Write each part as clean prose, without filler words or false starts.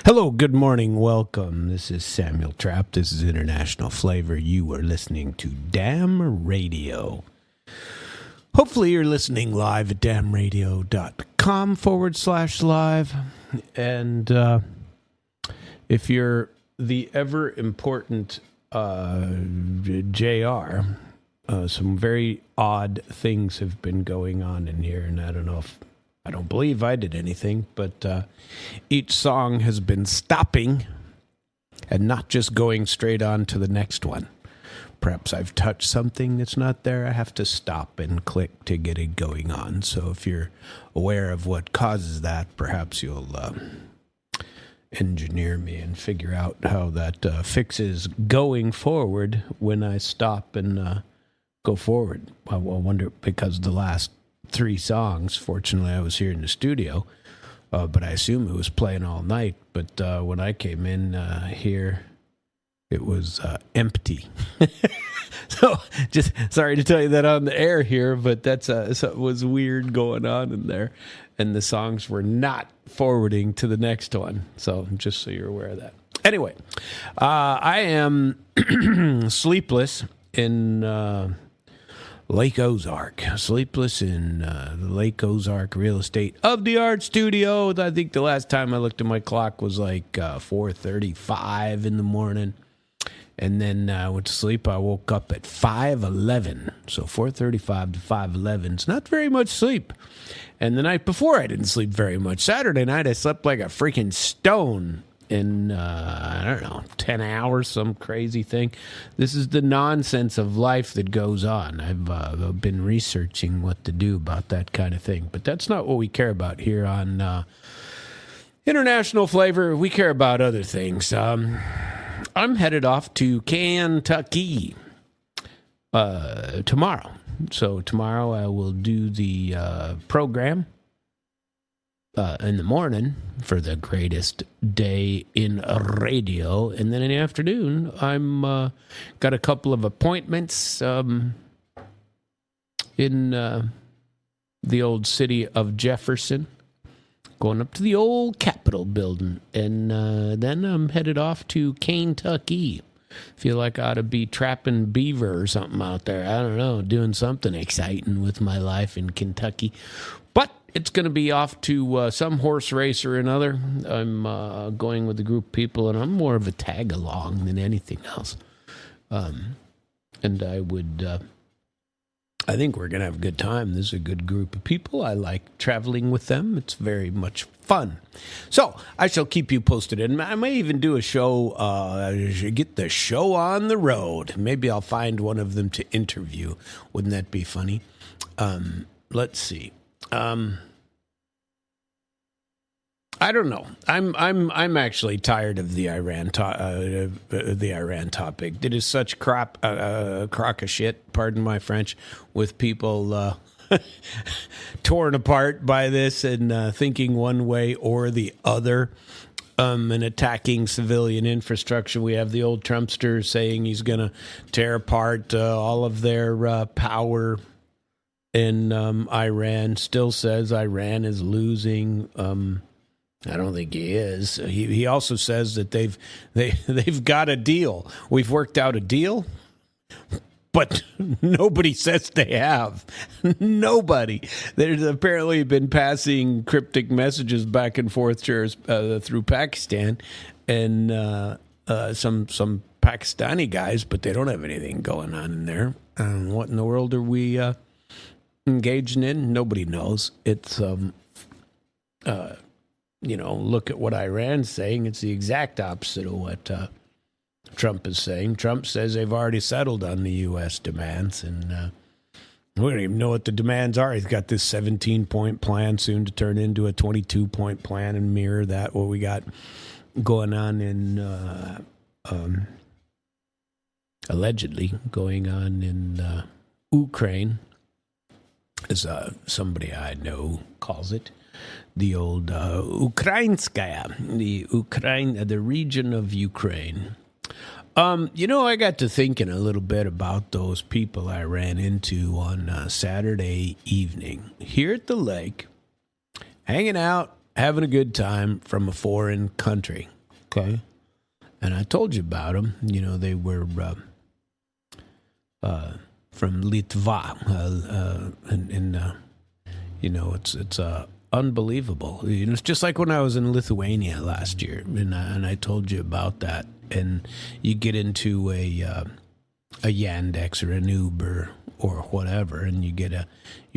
Hello, good morning, welcome. This is Samuel Trapp. This is International Flavor. You are listening to Damn Radio. Hopefully you're listening live at damnradio.com/live. And if you're the ever important JR, some very odd things have been going on in here, and I don't believe I did anything, but each song has been stopping and not just going straight on to the next one. Perhaps I've touched something that's not there. I have to stop and click to get it going on. So if you're aware of what causes that, perhaps you'll engineer me and figure out how that fixes going forward when I stop and go forward. I wonder, because the last 3 songs, fortunately I was here in the studio, but I assume it was playing all night. But when I came in here, it was empty. So just sorry to tell you that on the air here, but that's so it was weird going on in there, and the songs were not forwarding to the next one. So just so you're aware of that. Anyway, I am sleepless in Lake Ozark. Sleepless in the Lake Ozark Real Estate of the Art Studio. I think the last time I looked at my clock was like 4:35 in the morning. And then I went to sleep. I woke up at 5:11. So 4:35 to 5:11 is not very much sleep. And the night before, I didn't sleep very much. Saturday night, I slept like a freaking stone in, I don't know, 10 hours, some crazy thing. This is the nonsense of life that goes on. I've been researching what to do about that kind of thing. But that's not what we care about here on International Flavor. We care about other things. I'm headed off to Kentucky tomorrow. So tomorrow I will do the program in the morning for the greatest day in radio, and then in the afternoon I'm got a couple of appointments in the old city of Jefferson, going up to the old Capitol building, and then I'm headed off to Kentucky. Feel like I ought to be trapping beaver or something out there. I don't know, doing something exciting with my life in Kentucky. But it's going to be off to some horse race or another. I'm going with a group of people, and I'm more of a tag-along than anything else. And I think we're going to have a good time. This is a good group of people. I like traveling with them. It's very much fun. So I shall keep you posted. And I may even do a show, get the show on the road. Maybe I'll find one of them to interview. Wouldn't that be funny? Let's see. I don't know. I'm actually tired of the Iran topic. It is such crock of shit. Pardon my French. With people torn apart by this and thinking one way or the other, and attacking civilian infrastructure. We have the old Trumpster saying he's going to tear apart all of their power. In Iran, still says Iran is losing. I don't think he is. He also says that they've got a deal. We've worked out a deal, but nobody says they have. Nobody. There's apparently been passing cryptic messages back and forth through Pakistan and some Pakistani guys, but they don't have anything going on in there. What in the world are we engaging in? Nobody knows. It's look at what Iran's saying. It's the exact opposite of what Trump is saying. Trump says they've already settled on the U.S. demands, and we don't even know what the demands are. He's got this 17-point plan soon to turn into a 22-point plan and mirror that what we got going on in allegedly going on in Ukraine, as somebody I know calls it. The old Ukrainskaya, the region of Ukraine. I got to thinking a little bit about those people I ran into on Saturday evening here at the lake, hanging out, having a good time from a foreign country. Okay. And I told you about them. You know, they were from Litva. You know, it's unbelievable. You know, it's just like when I was in Lithuania last year, and I told you about that. And you get into a Yandex or an Uber or whatever, and you're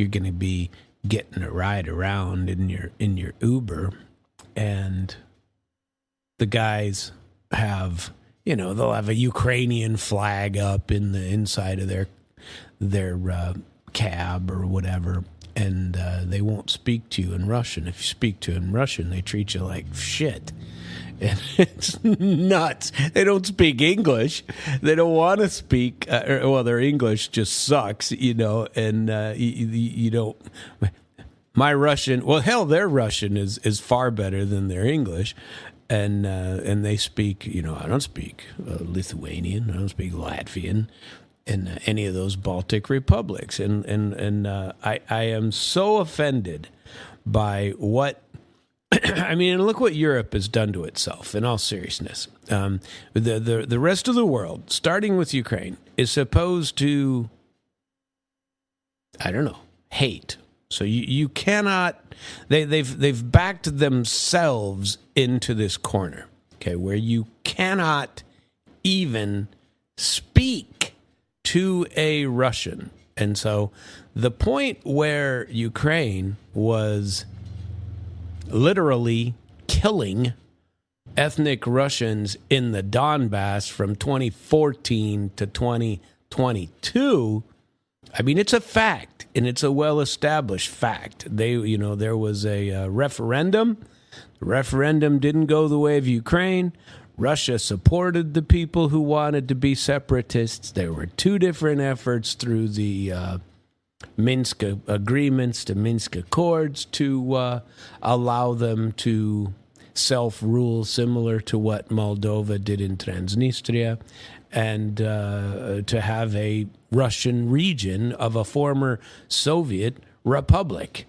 going to be getting a ride around in your Uber, and the guys have, you know, they'll have a Ukrainian flag up in the inside of their cab or whatever, and they won't speak to you in Russian. If you speak to them in Russian, they treat you like shit. And it's nuts. They don't speak English. They don't want to speak. Well, their English just sucks, you know. And you don't. My Russian, well, hell, their Russian is far better than their English, and they speak. You know, I don't speak Lithuanian. I don't speak Latvian, in any of those Baltic republics, and I am so offended by what. I mean, look what Europe has done to itself, in all seriousness. The rest of the world, starting with Ukraine, is supposed to, I don't know, hate. So you cannot, they've backed themselves into this corner, okay, where you cannot even speak to a Russian. And so the point where Ukraine was literally killing ethnic Russians in the Donbass from 2014 to 2022. I mean, it's a fact, and it's a well-established fact. There was a referendum. The referendum didn't go the way of Ukraine. Russia supported the people who wanted to be separatists. There were two different efforts through the Minsk agreements, to Minsk Accords, to allow them to self-rule, similar to what Moldova did in Transnistria, and to have a Russian region of a former Soviet republic,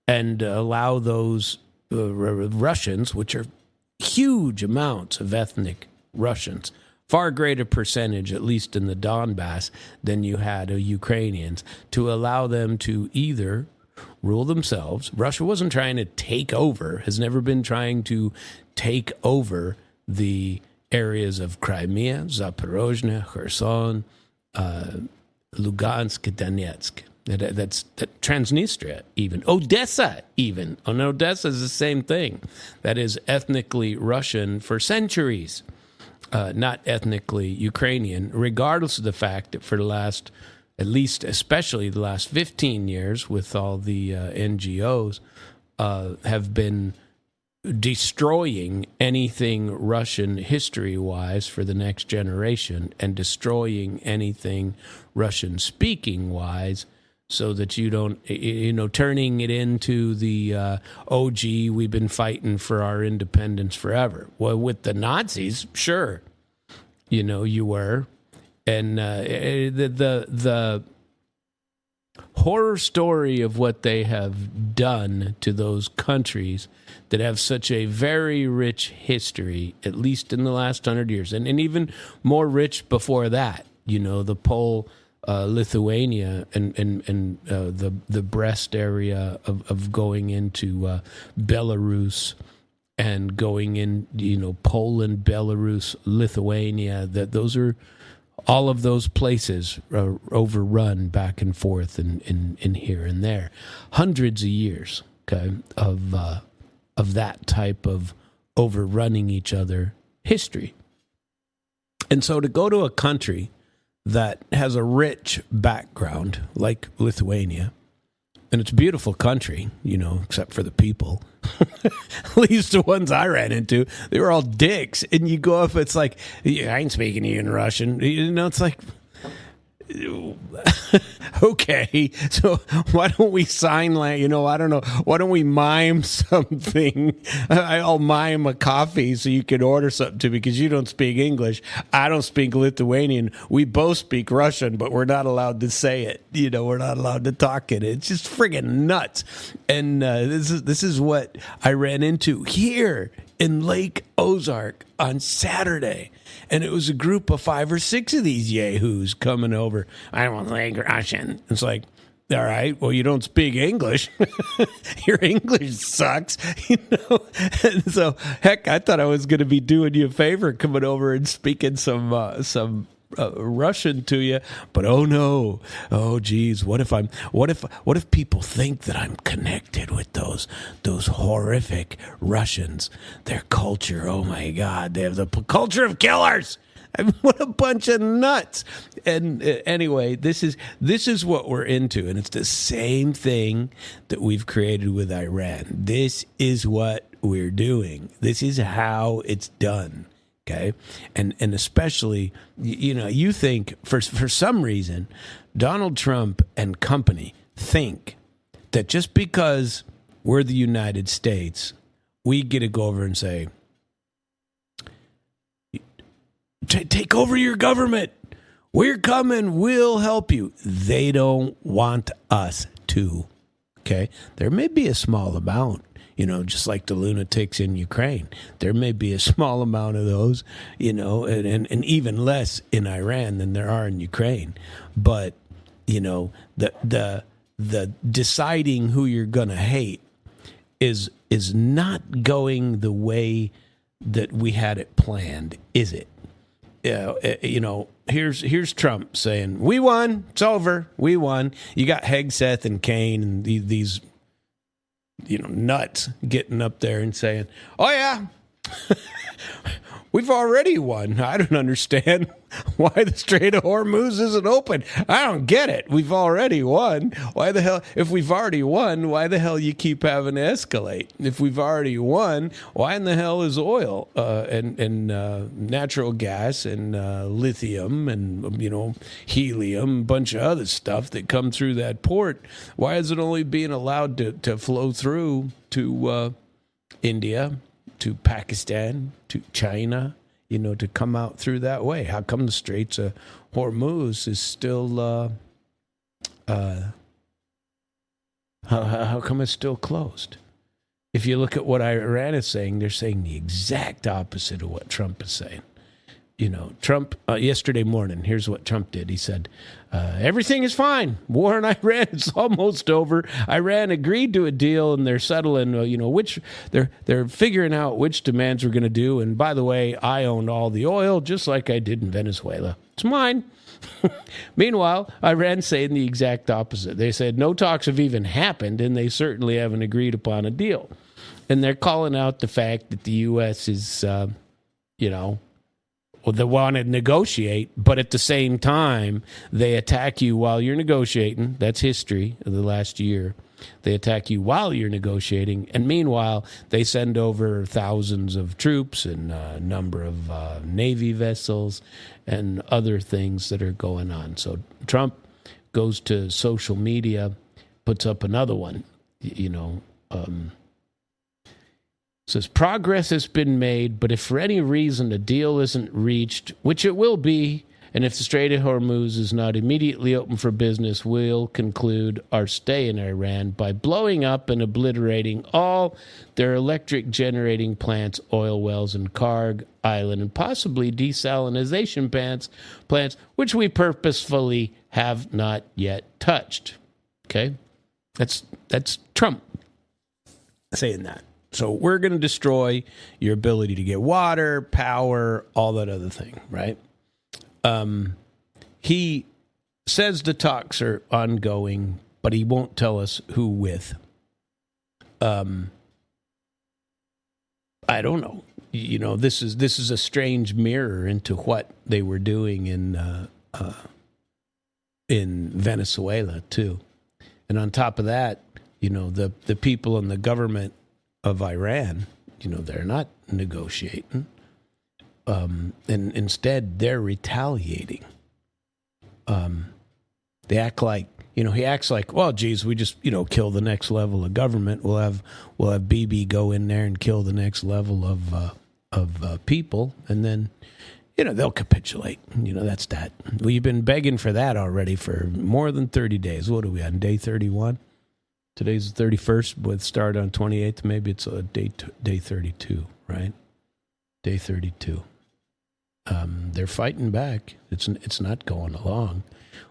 and allow those Russians, which are huge amounts of ethnic Russians, far greater percentage, at least in the Donbass, than you had of Ukrainians, to allow them to either rule themselves. Russia wasn't trying to take over, has never been trying to take over the areas of Crimea, Zaporozhye, Kherson, Lugansk, Donetsk. That's Transnistria, even. Odessa, even. And Odessa is the same thing. That is ethnically Russian for centuries. Not ethnically Ukrainian, regardless of the fact that for the last, at least especially the last 15 years, with all the NGOs, have been destroying anything Russian history-wise for the next generation, and destroying anything Russian speaking-wise, so that you don't, turning it into the, gee, we've been fighting for our independence forever. Well, with the Nazis, sure, you were. And the horror story of what they have done to those countries that have such a very rich history, at least in the last 100 years, and even more rich before that, the Pole, Lithuania and the Brest area of going into Belarus and going in, Poland, Belarus, Lithuania, that those are all of those places overrun back and forth in here and there. Hundreds of years, okay, of that type of overrunning each other history. And so to go to a country that has a rich background, like Lithuania, and it's a beautiful country, except for the people. At least the ones I ran into, they were all dicks. And you go up, it's like, I ain't speaking to you in Russian. It's like, Okay, so why don't we sign like, I don't know, why don't we mime something? I'll mime a coffee so you can order something to me because you don't speak English. I don't speak Lithuanian. We both speak Russian, but we're not allowed to say it. We're not allowed to talk it. It's just friggin' nuts. And this is what I ran into here in Lake Ozark on Saturday. And it was a group of 5 or 6 of these yahoos coming over. I want like Russian. It's like, all right, well, you don't speak English. Your English sucks, And so, heck, I thought I was going to be doing you a favor coming over and speaking some Russian to you, but oh no, oh geez, what if people think that I'm connected with those horrific Russians, their culture? Oh my God, they have the culture of killers. I mean, what a bunch of nuts. And anyway, this is what we're into, and it's the same thing that we've created with Iran. This is what we're doing. This is how it's done. Okay, and especially, you think for some reason, Donald Trump and company think that just because we're the United States, we get to go over and say, take over your government. We're coming. We'll help you. They don't want us to. Okay, there may be a small amount. Just like the lunatics in Ukraine. There may be a small amount of those, and even less in Iran than there are in Ukraine. But, the deciding who you're going to hate is not going the way that we had it planned, is it? Here's Trump saying, we won, it's over, we won. You got Hegseth and Kane and these nuts getting up there and saying, oh yeah, we've already won. I don't understand why the Strait of Hormuz isn't open. I don't get it. We've already won. Why the hell, if we've already won, why the hell you keep having to escalate? If we've already won, why in the hell is oil and natural gas and lithium and, helium, a bunch of other stuff that come through that port, why is it only being allowed to flow through to India, to Pakistan, to China, to come out through that way? How come the Straits of Hormuz is still, how come it's still closed? If you look at what Iran is saying, they're saying the exact opposite of what Trump is saying. Trump, yesterday morning, here's what Trump did. He said, everything is fine. War in Iran is almost over. Iran agreed to a deal, and they're settling, which they're figuring out which demands we're going to do. And by the way, I own all the oil, just like I did in Venezuela. It's mine. Meanwhile, Iran's saying the exact opposite. They said no talks have even happened, and they certainly haven't agreed upon a deal. And they're calling out the fact that the U.S. is, they want to negotiate, but at the same time, they attack you while you're negotiating. That's history of the last year. They attack you while you're negotiating, and meanwhile, they send over thousands of troops and a number of Navy vessels and other things that are going on. So Trump goes to social media, puts up another one, says progress has been made, but if for any reason a deal isn't reached, which it will be, and if the Strait of Hormuz is not immediately open for business, we'll conclude our stay in Iran by blowing up and obliterating all their electric generating plants, oil wells, and Karg Island, and possibly desalinization plants, which we purposefully have not yet touched. Okay? That's Trump saying that. So we're going to destroy your ability to get water, power, all that other thing, right? He says the talks are ongoing, but he won't tell us who with. I don't know. This is a strange mirror into what they were doing in Venezuela too. And on top of that, the people in the government of Iran, they're not negotiating, and instead they're retaliating. They act like, he acts like, well, geez, we just, kill the next level of government. We'll have BB go in there and kill the next level of people, and then, they'll capitulate. That's that. We've been begging for that already for more than 30 days. What are we on, day 31? Today's the 31st, with start on 28th. Maybe it's day 32, right? Day 32. They're fighting back. It's not going along.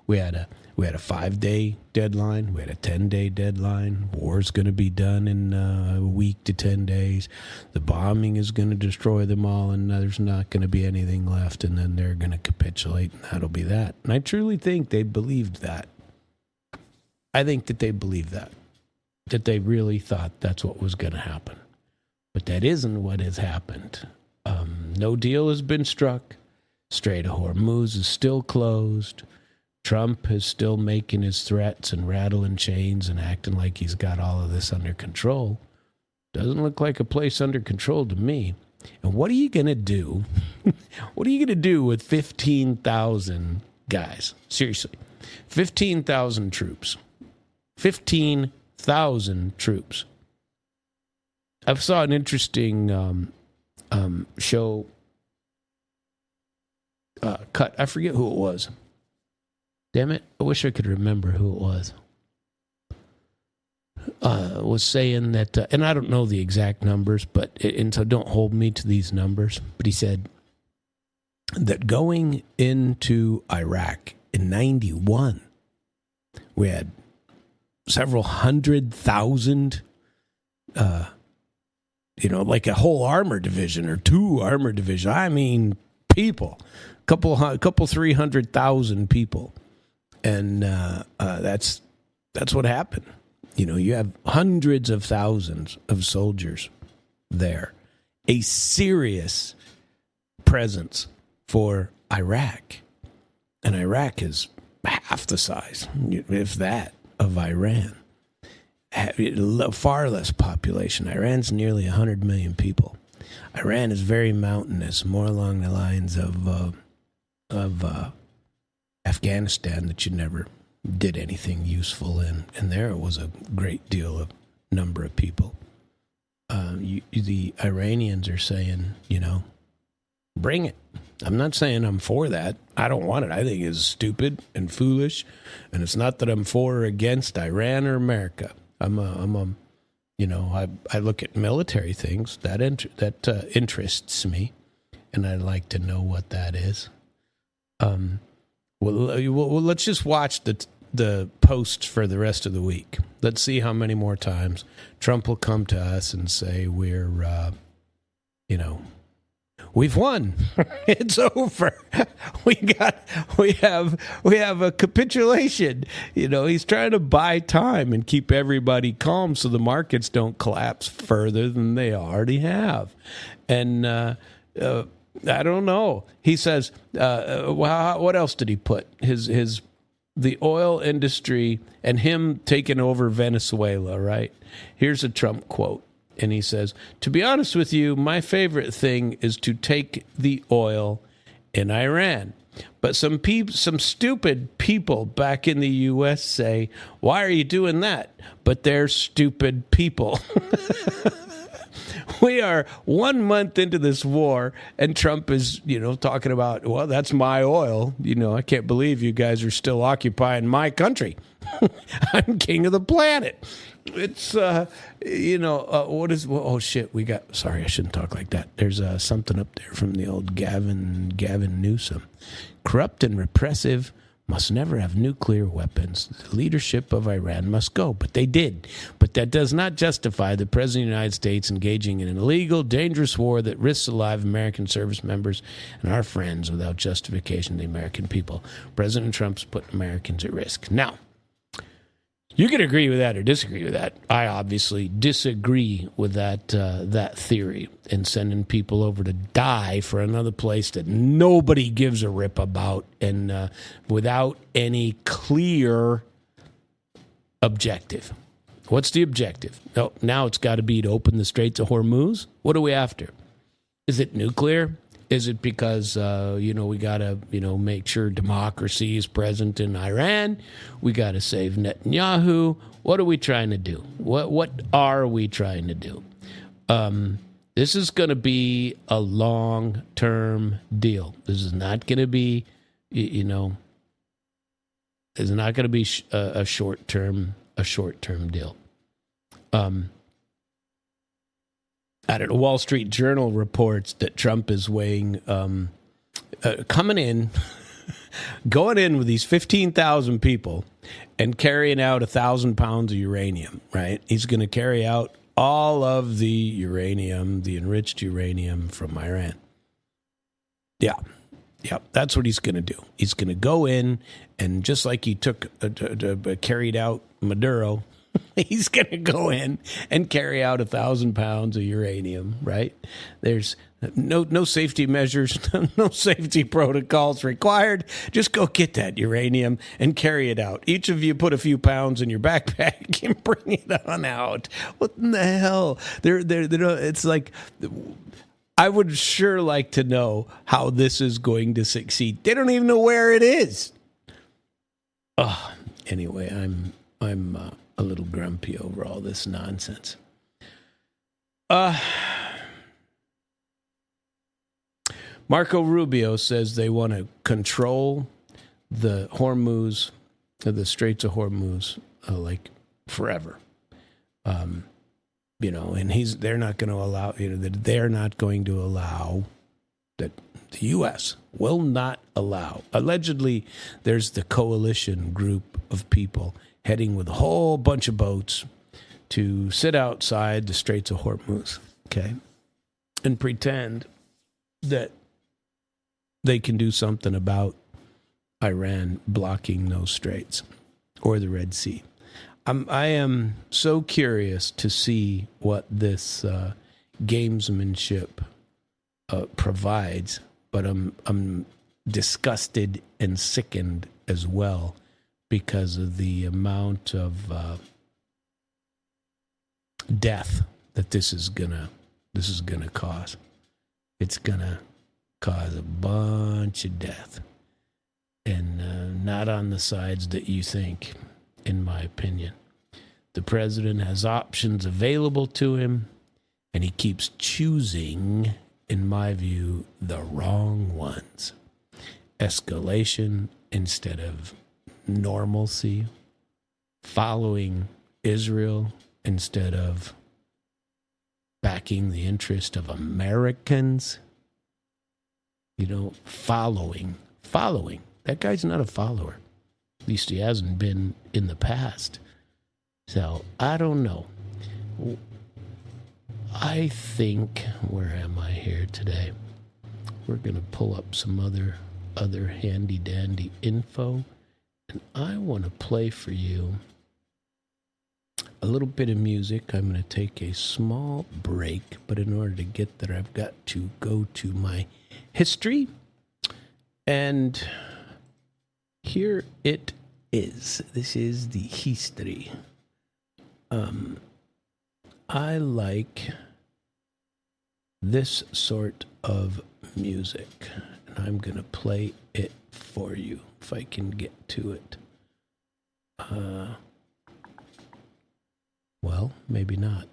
We had a 5-day deadline. We had a 10-day deadline. War's going to be done in a week to 10 days. The bombing is going to destroy them all, and there's not going to be anything left. And then they're going to capitulate, and that'll be that. And I truly think they believed that. I think that they believed that they really thought that's what was going to happen. But that isn't what has happened. No deal has been struck. Strait of Hormuz is still closed. Trump is still making his threats and rattling chains and acting like he's got all of this under control. Doesn't look like a place under control to me. And what are you going to do? What are you going to do with 15,000 guys? Seriously. 15,000 troops. 15,000 troops. I saw an interesting show cut. I forget who it was. Damn it. I wish I could remember who it was. Was saying that, and I don't know the exact numbers, and so don't hold me to these numbers, but he said that going into Iraq in 91, we had several 100,000, like a whole armor division or 2 armor divisions. I mean, people, couple 300,000 people. And that's what happened. You have hundreds of thousands of soldiers there. A serious presence for Iraq. And Iraq is half the size, if that, of Iran. Far less population. Iran's nearly 100 million people. Iran is very mountainous, more along the lines of Afghanistan, that you never did anything useful in. And there was a great deal of number of people. The Iranians are saying, bring it. I'm not saying I'm for that. I don't want it. I think it's stupid and foolish. And it's not that I'm for or against Iran or America. I look at military things that interests me, and I'd like to know what that is. Well, let's just watch the posts for the rest of the week. Let's see how many more times Trump will come to us and say we're, we've won. It's over. We have a capitulation. He's trying to buy time and keep everybody calm so the markets don't collapse further than they already have. And I don't know. He says, what else did he put? The oil industry and him taking over Venezuela, right? Here's a Trump quote. And he says, to be honest with you, my favorite thing is to take the oil in Iran. But some stupid people back in the U.S. say, why are you doing that? But they're stupid people. We are 1 month into this war, and Trump is, talking about, well, that's my oil. I can't believe you guys are still occupying my country. I'm king of the planet. It's, oh, shit, sorry, I shouldn't talk like that. There's something up there from the old Gavin Newsom. Corrupt and repressive must never have nuclear weapons. The leadership of Iran must go. But they did. But that does not justify the President of the United States engaging in an illegal, dangerous war that risks the lives of American service members and our friends without justification of the American people. President Trump's put Americans at risk. Now, you can agree with that or disagree with that. I obviously disagree with that theory and sending people over to die for another place that nobody gives a rip about and without any clear objective. What's the objective? Now it's got to be to open the Straits of Hormuz. What are we after? Is it nuclear? Is it because, we got to, make sure democracy is present in Iran? We got to save Netanyahu. What are we trying to do? What are we trying to do? This is going to be a long-term deal. This is not going to be, it's not going to be a short-term deal. I don't know. Wall Street Journal reports that Trump is weighing, coming in, going in with these 15,000 people and carrying out 1,000 pounds of uranium, right? He's going to carry out all of the uranium, the enriched uranium from Iran. Yeah, that's what he's going to do. He's going to go in and just like he carried out Maduro, he's going to go in and carry out 1,000 pounds of uranium, right? There's no safety measures, no safety protocols required. Just go get that uranium and carry it out. Each of you put a few pounds in your backpack and bring it on out. What in the hell? It's like, I would sure like to know how this is going to succeed. They don't even know where it is. Oh, anyway, I'm a little grumpy over all this nonsense. Marco Rubio says they want to control the Hormuz, the Straits of Hormuz, like forever. And they're not going to allow, they're not going to allow, that the U.S. will not allow. Allegedly, there's the coalition group of people heading with a whole bunch of boats to sit outside the Straits of Hormuz, okay, and pretend that they can do something about Iran blocking those straits or the Red Sea. I am so curious to see what this gamesmanship provides, but I'm disgusted and sickened as well because of the amount of death that this is gonna cause. It's gonna cause a bunch of death, and not on the sides that you think, in my opinion. The president has options available to him, and he keeps choosing, in my view, the wrong ones. Escalation instead of normalcy, following Israel instead of backing the interest of Americans. Following. That guy's not a follower. At least he hasn't been in the past. So, I don't know. I think, where am I here today? We're going to pull up some other handy-dandy info. And I want to play for you a little bit of music. I'm going to take a small break, but in order to get there, I've got to go to my history. And here it is. This is the history. I like this sort of music, and I'm going to play it for you if I can get to it. Well, maybe not.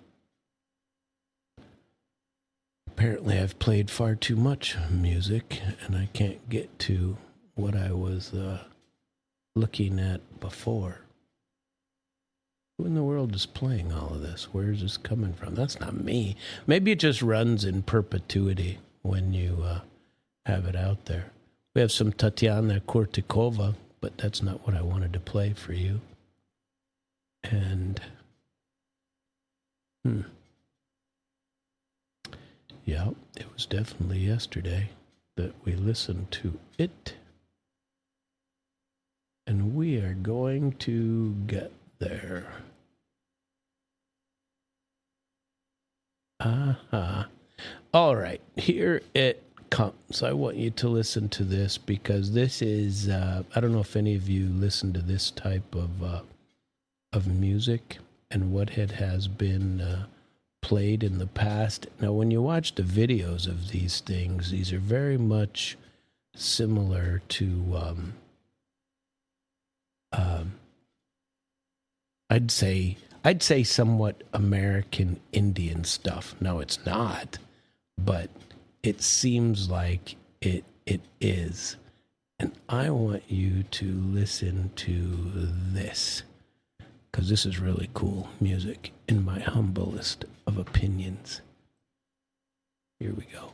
Apparently I've played far too much music, and I can't get to what I was looking at before. Who in the world is playing all of this? Where is this coming from? That's not me. Maybe it just runs in perpetuity when you have it out there. We have some Tatiana Kurtikova, but that's not what I wanted to play for you. And, yeah, it was definitely yesterday that we listened to it. And we are going to get there. All right, here it comes. I want you to listen to this because this is, I don't know if any of you listen to this type of music and what it has been played in the past. Now, when you watch the videos of these things, these are very much similar to, I'd say somewhat American Indian stuff. No, it's not, but it seems like it is. And I want you to listen to this, because this is really cool music, in my humblest of opinions. Here we go.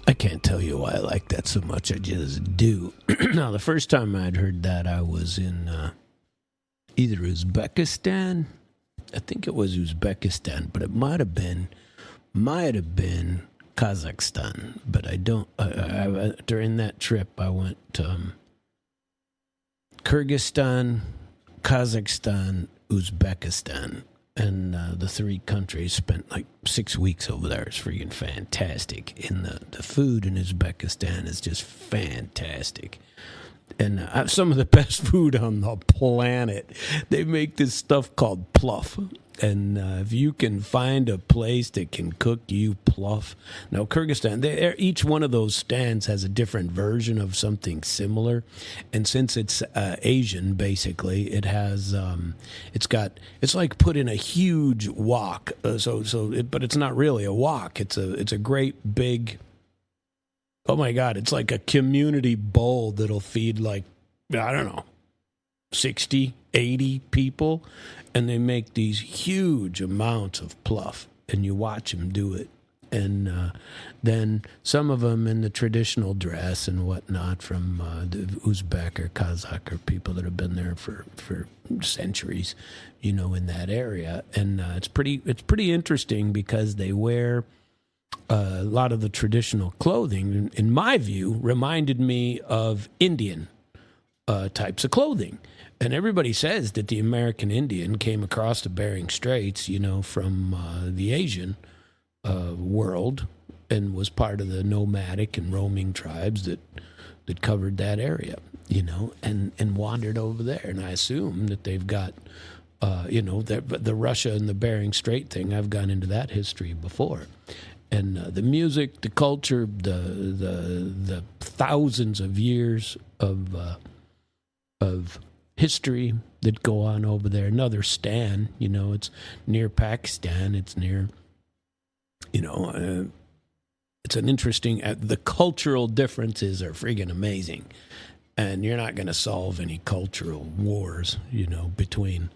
I can't tell you why I like that so much. I just do. Now, the first time I'd heard that, I was in either Uzbekistan. I think it was Uzbekistan, but it might have been Kazakhstan. But I don't. During that trip, I went to Kyrgyzstan, Kazakhstan, Uzbekistan, And the three countries spent like 6 weeks over there. It's freaking fantastic. And the food in Uzbekistan is just fantastic. And some of the best food on the planet. They make this stuff called pluff. And if you can find a place that can cook you pluff. Now, Kyrgyzstan, each one of those stands has a different version of something similar. And since it's Asian, basically, it has, it's like put in a huge wok. But it's not really a wok. It's a great big, oh my God, it's like a community bowl that'll feed like, I don't know, 60, 80 people. And they make these huge amounts of pluff, and you watch them do it. And then some of them in the traditional dress and whatnot from the Uzbek or Kazakh or people that have been there for centuries, in that area. And it's pretty interesting because they wear a lot of the traditional clothing, in my view, reminded me of Indian types of clothing. And everybody says that the American Indian came across the Bering Straits, from the Asian world and was part of the nomadic and roaming tribes that covered that area, and wandered over there. And I assume that they've got, the Russia and the Bering Strait thing. I've gone into that history before. And the music, the culture, the thousands of years of history that go on over there. Another stand, it's near Pakistan. It's near, it's an interesting, the cultural differences are friggin' amazing. And you're not going to solve any cultural wars, between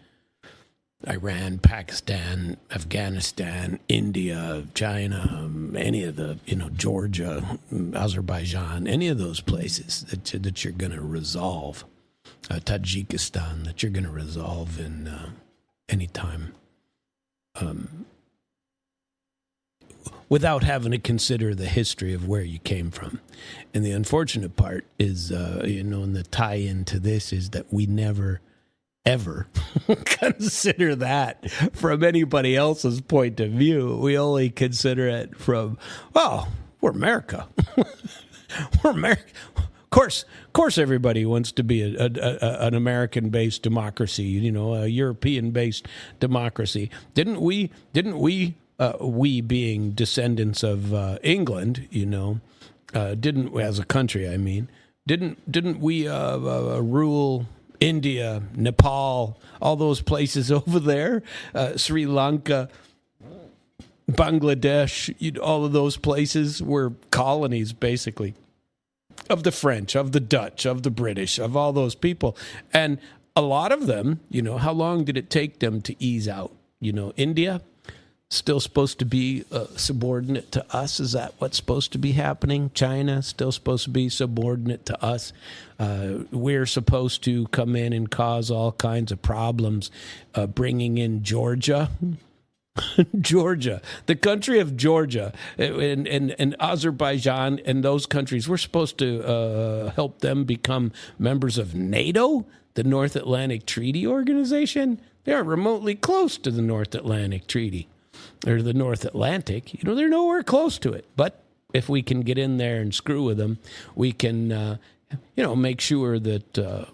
Iran, Pakistan, Afghanistan, India, China, any of the, Georgia, Azerbaijan, any of those places that you're going to resolve. Tajikistan, that you're going to resolve in any time without having to consider the history of where you came from. And the unfortunate part is, and the tie-in to this is that we never, ever consider that from anybody else's point of view. We only consider it from, we're America. We're America. Of course, everybody wants to be an American-based democracy, a European-based democracy. Didn't we, we being descendants of England, didn't, as a country, I mean, didn't we rule India, Nepal, all those places over there, Sri Lanka, Bangladesh, all of those places were colonies, basically, of the French, of the Dutch, of the British, of all those people. And a lot of them, how long did it take them to ease out? India, still supposed to be subordinate to us. Is that what's supposed to be happening? China, still supposed to be subordinate to us. We're supposed to come in and cause all kinds of problems, bringing in Georgia. Georgia, the country of Georgia and Azerbaijan and those countries, we're supposed to help them become members of NATO, the North Atlantic Treaty Organization. They are remotely close to the North Atlantic Treaty, or the North Atlantic. They're nowhere close to it. But if we can get in there and screw with them, we can, make sure that,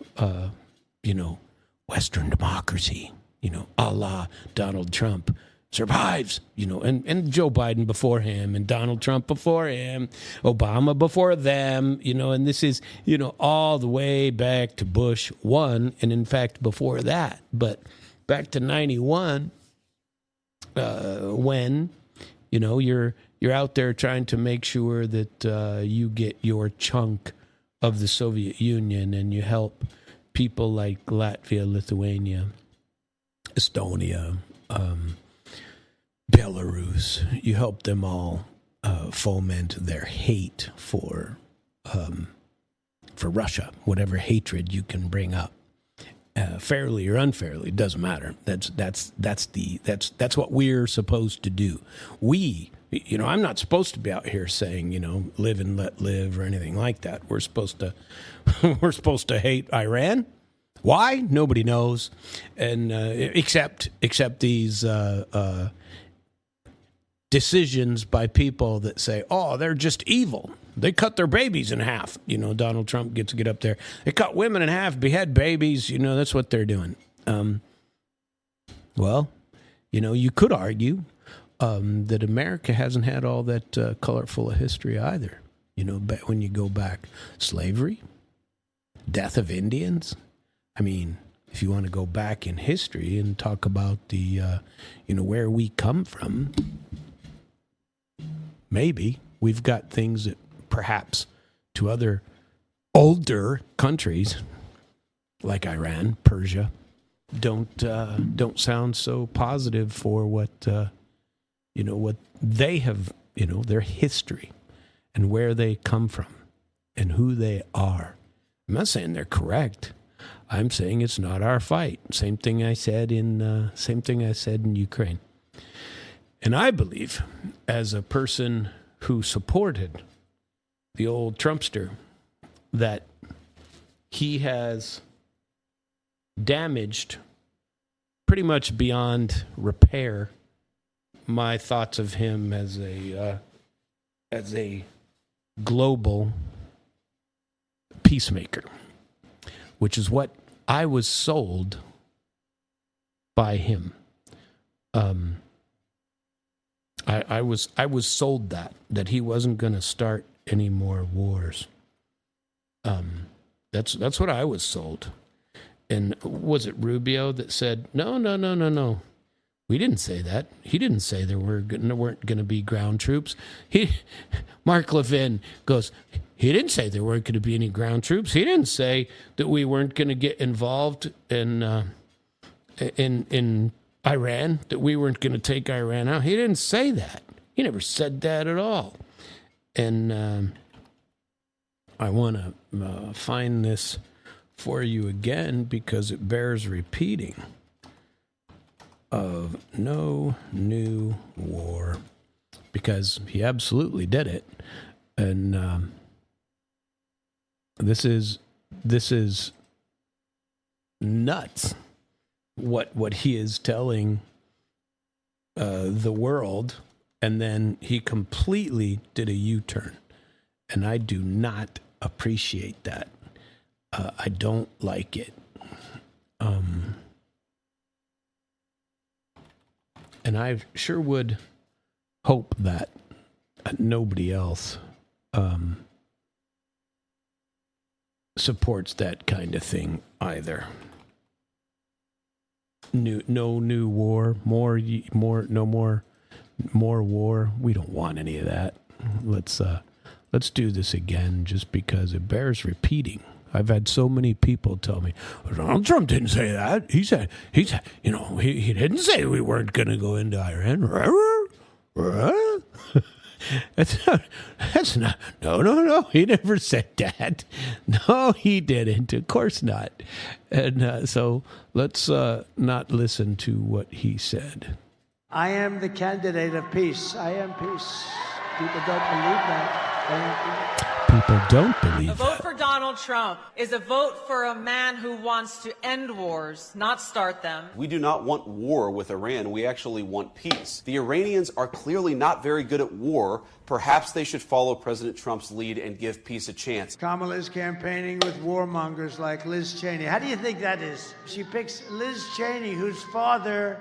Western democracy, a la Donald Trump, survives, and Joe Biden before him, and Donald Trump before him, Obama before them, and this is, all the way back to Bush 1, and in fact before that. But back to 91, when, you're out there trying to make sure that you get your chunk of the Soviet Union, and you help people like Latvia, Lithuania, Estonia, Belarus, you help them all foment their hate for Russia, whatever hatred you can bring up, fairly or unfairly, doesn't matter. That's what we're supposed to do. I'm not supposed to be out here saying, live and let live or anything like that. We're supposed to hate Iran. Why? Nobody knows, and except these decisions by people that say, "Oh, they're just evil. They cut their babies in half." You know, Donald Trump gets to get up there. They cut women in half, behead babies. You know, that's what they're doing. Well, you know, you could argue that America hasn't had all that colorful a history either. You know, when you go back, slavery, death of Indians. I mean, if you want to go back in history and talk about the, you know, where we come from, maybe we've got things that perhaps to other older countries like Iran, Persia, don't sound so positive for what you know, what they have, you know, their history and where they come from and who they are. I'm not saying they're correct. I'm saying it's not our fight. Same thing I said in Ukraine. And I believe, as a person who supported the old Trumpster, that he has damaged pretty much beyond repair my thoughts of him as a global peacemaker, which is what I was sold by him. I was sold that he wasn't going to start any more wars. That's what I was sold. And was it Rubio that said, no, we didn't say that. He didn't say there weren't going to be ground troops. Mark Levin goes, he didn't say there weren't going to be any ground troops. He didn't say that we weren't going to get involved in Iran, that we weren't going to take Iran out. He didn't say that. He never said that at all. And I want to find this for you again because it bears repeating. Of no new war, because he absolutely did it. And this is nuts what he is telling the world, and then he completely did a U-turn, and I do not appreciate that. I don't like it. And I sure would hope that nobody else supports that kind of thing either. No new war, no more war. We don't want any of that. Let's do this again, just because it bears repeating. I've had so many people tell me, Donald Trump didn't say that. He said, you know, he didn't say we weren't going to go into Iran. That's not, no. He never said that. No, he didn't. Of course not. And so let's not listen to what he said. I am the candidate of peace. I am peace. People don't believe that. People don't believe that. A vote for Donald Trump is a vote for a man who wants to end wars, not start them. We do not want war with Iran. We actually want peace. The Iranians are clearly not very good at war. Perhaps they should follow President Trump's lead and give peace a chance. Kamala's campaigning with warmongers like Liz Cheney. How do you think that is? She picks Liz Cheney, whose father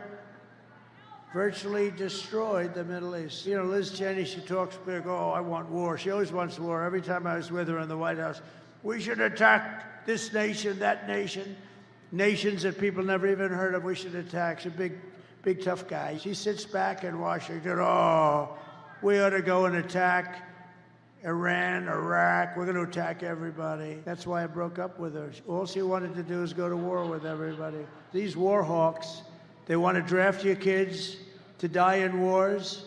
virtually destroyed the Middle East. You know, Liz Cheney, she talks big, oh, I want war. She always wants war. Every time I was with her in the White House, we should attack this nation, that nation, nations that people never even heard of, we should attack. She's a big tough guy. She sits back in Washington, oh, we ought to go and attack Iran, Iraq. We're going to attack everybody. That's why I broke up with her. All she wanted to do is go to war with everybody. These war hawks, they want to draft your kids to die in wars,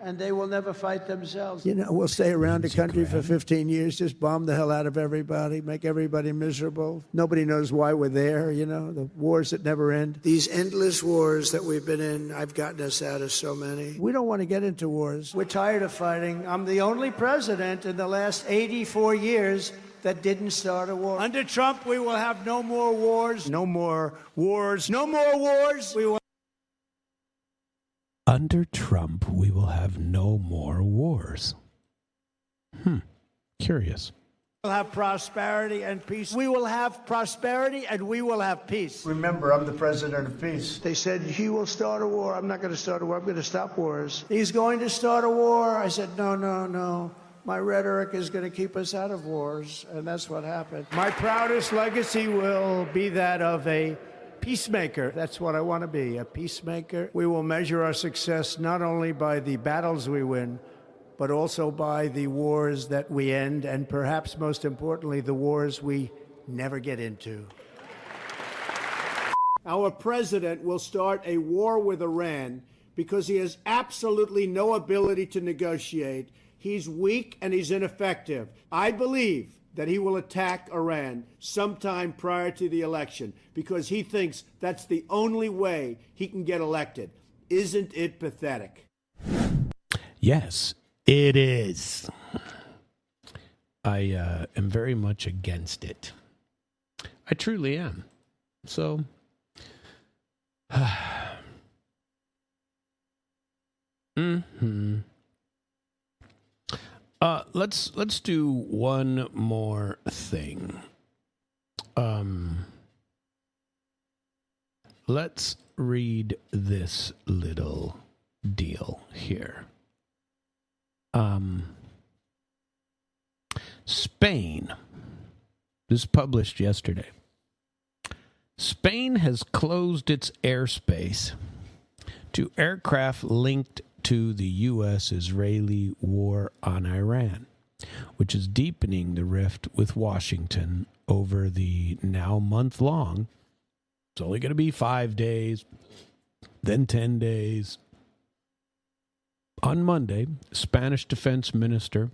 and they will never fight themselves. You know, we'll stay around the country for 15 years, just bomb the hell out of everybody, make everybody miserable. Nobody knows why we're there, you know, the wars that never end. These endless wars that we've been in, I've gotten us out of so many. We don't want to get into wars. We're tired of fighting. I'm the only president in the last 84 years that didn't start a war. Under Trump, we will have no more wars. No more wars. No more wars. We will. Under Trump, we will have no more wars. Curious. We'll have prosperity and peace. We will have prosperity and we will have peace. Remember, I'm the president of peace. They said, he will start a war. I'm not going to start a war. I'm going to stop wars. He's going to start a war. I said, no. My rhetoric is going to keep us out of wars. And that's what happened. My proudest legacy will be that of a peacemaker. That's what I want to be, a peacemaker. We will measure our success not only by the battles we win, but also by the wars that we end, and perhaps most importantly, the wars we never get into. Our president will start a war with Iran because he has absolutely no ability to negotiate. He's weak and he's ineffective. I believe that he will attack Iran sometime prior to the election because he thinks that's the only way he can get elected. Isn't it pathetic? Yes, it is. I am very much against it. I truly am. So, let's do one more thing. Let's read this little deal here. Spain. This is published yesterday. Spain has closed its airspace to aircraft linked to the U.S.-Israeli war on Iran, which is deepening the rift with Washington over the now month-long. It's only going to be 5 days, then 10 days. On Monday, Spanish Defense Minister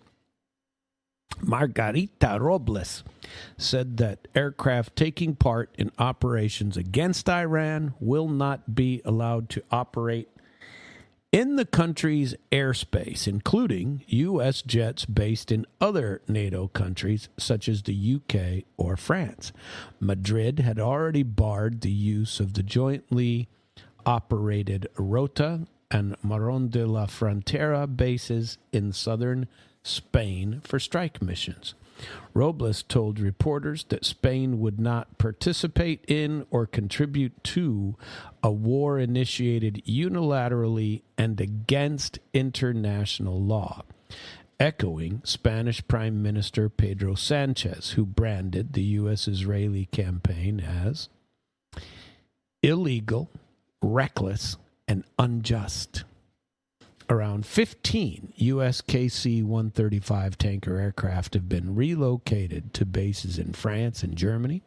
Margarita Robles said that aircraft taking part in operations against Iran will not be allowed to operate in the country's airspace, including U.S. jets based in other NATO countries such as the UK or France. Madrid had already barred the use of the jointly operated Rota and Marón de la Frontera bases in southern Spain for strike missions. Robles told reporters that Spain would not participate in or contribute to a war initiated unilaterally and against international law, echoing Spanish Prime Minister Pedro Sanchez, who branded the U.S.-Israeli campaign as illegal, reckless, and unjust. Around 15 U.S. KC-135 tanker aircraft have been relocated to bases in France and Germany,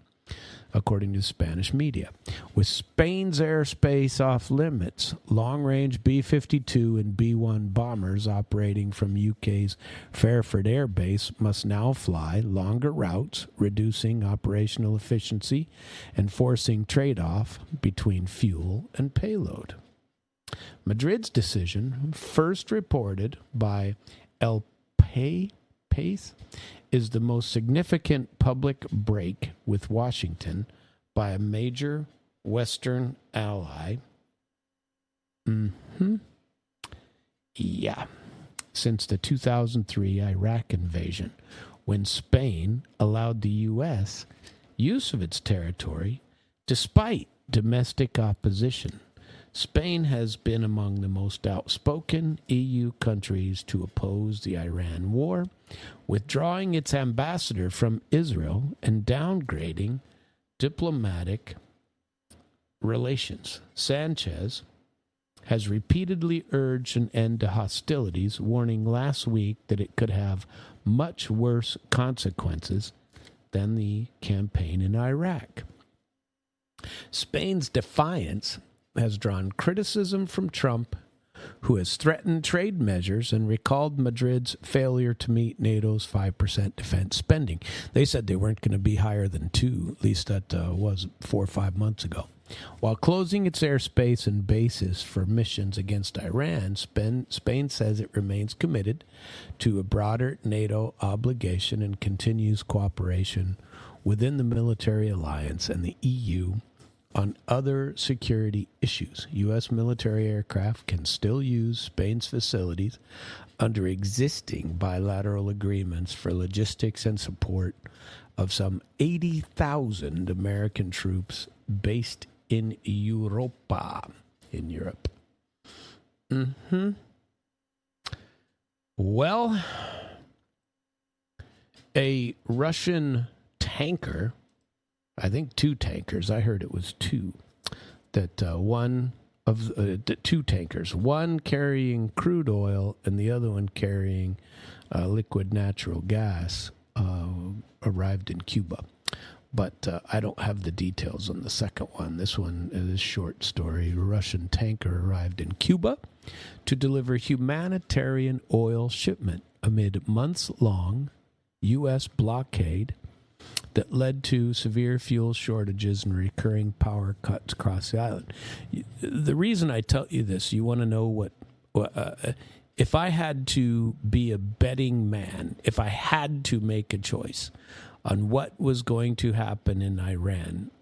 according to Spanish media. With Spain's airspace off limits, long-range B-52 and B-1 bombers operating from UK's Fairford Air Base must now fly longer routes, reducing operational efficiency and forcing trade-off between fuel and payload. Madrid's decision, first reported by El País, is the most significant public break with Washington by a major Western ally. Since the 2003 Iraq invasion, when Spain allowed the U.S. use of its territory despite domestic opposition. Spain has been among the most outspoken EU countries to oppose the Iran war, withdrawing its ambassador from Israel and downgrading diplomatic relations. Sanchez has repeatedly urged an end to hostilities, warning last week that it could have much worse consequences than the campaign in Iraq. Spain's defiance has drawn criticism from Trump, who has threatened trade measures and recalled Madrid's failure to meet NATO's 5% defense spending. They said they weren't going to be higher than 2%, at least that was 4 or 5 months ago. While closing its airspace and bases for missions against Iran, Spain says it remains committed to a broader NATO obligation and continues cooperation within the military alliance and the EU on other security issues. U.S. military aircraft can still use Spain's facilities under existing bilateral agreements for logistics and support of some 80,000 American troops based in Europa, in Europe. Well, a Russian tanker, I think 2 tankers, I heard it was 2, that two tankers, one carrying crude oil and the other one carrying liquid natural gas, arrived in Cuba. But I don't have the details on the second one. This one is a short story. A Russian tanker arrived in Cuba to deliver humanitarian oil shipment amid months-long U.S. blockade that led to severe fuel shortages and recurring power cuts across the island. The reason I tell you this, you want to know what if I had to be a betting man, if I had to make a choice on what was going to happen in Iran,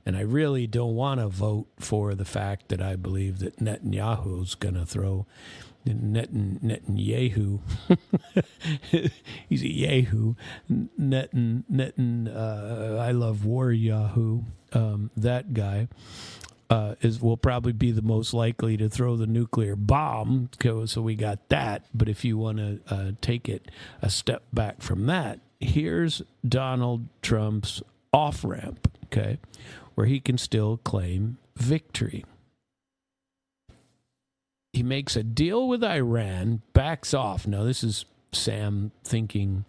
and I really don't want to vote for the fact that I believe that Netanyahu's going to throw Netanyahu. He's a Yahoo. I love war Yahoo. That guy will probably be the most likely to throw the nuclear bomb. So we got that. But if you want to take it a step back from that, here's Donald Trump's off-ramp, okay, where he can still claim victory. He makes a deal with Iran, backs off. Now, this is Sam thinking,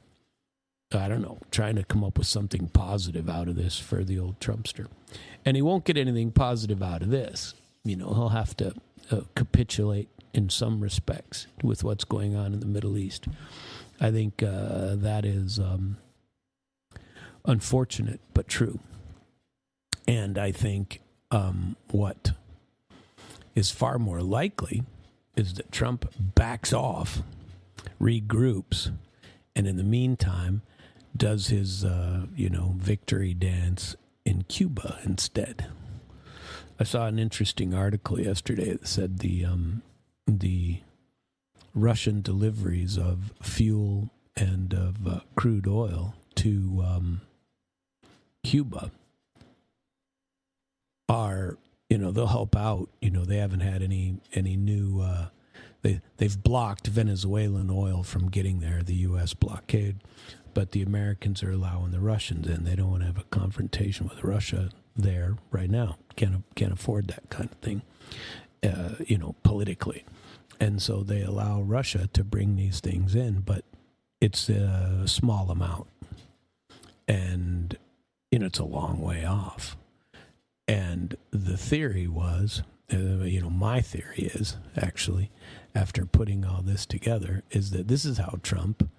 I don't know, trying to come up with something positive out of this for the old Trumpster. And he won't get anything positive out of this. You know, he'll have to capitulate in some respects with what's going on in the Middle East. I think that is unfortunate but true. And I think what is far more likely is that Trump backs off, regroups, and in the meantime does his victory dance in Cuba instead. I saw an interesting article yesterday that said the Russian deliveries of fuel and of crude oil to Cuba are, they'll help out. They haven't had any new. They've blocked Venezuelan oil from getting there, the U.S. blockade, but the Americans are allowing the Russians in. They don't want to have a confrontation with Russia there right now. Can't afford that kind of thing, politically. And so they allow Russia to bring these things in, but it's a small amount. And, it's a long way off. And the theory was, my theory is, actually, after putting all this together, is that this is how Trump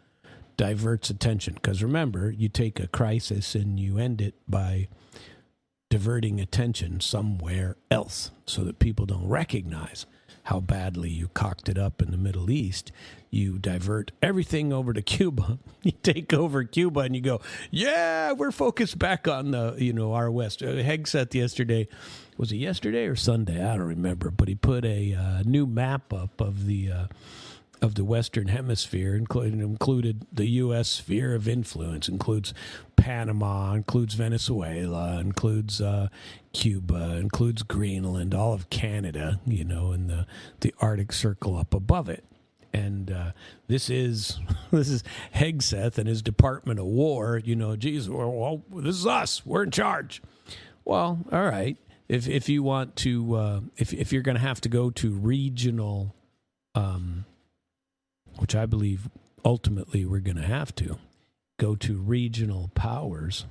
diverts attention. Because remember, you take a crisis and you end it by diverting attention somewhere else so that people don't recognize how badly you cocked it up in the Middle East. You divert everything over to Cuba. You take over Cuba and you go, yeah, we're focused back on our West. Hegseth yesterday, was it yesterday or Sunday? I don't remember, but he put a new map up of the Western Hemisphere, included the U.S. sphere of influence, includes Panama, includes Venezuela, includes Cuba, includes Greenland, all of Canada, and the Arctic Circle up above it. And this is Hegseth and his Department of War. Geez, well, this is us. We're in charge. Well, all right. If you want to, if you're going to have to go to regional, which I believe ultimately we're going to have to go to regional powers,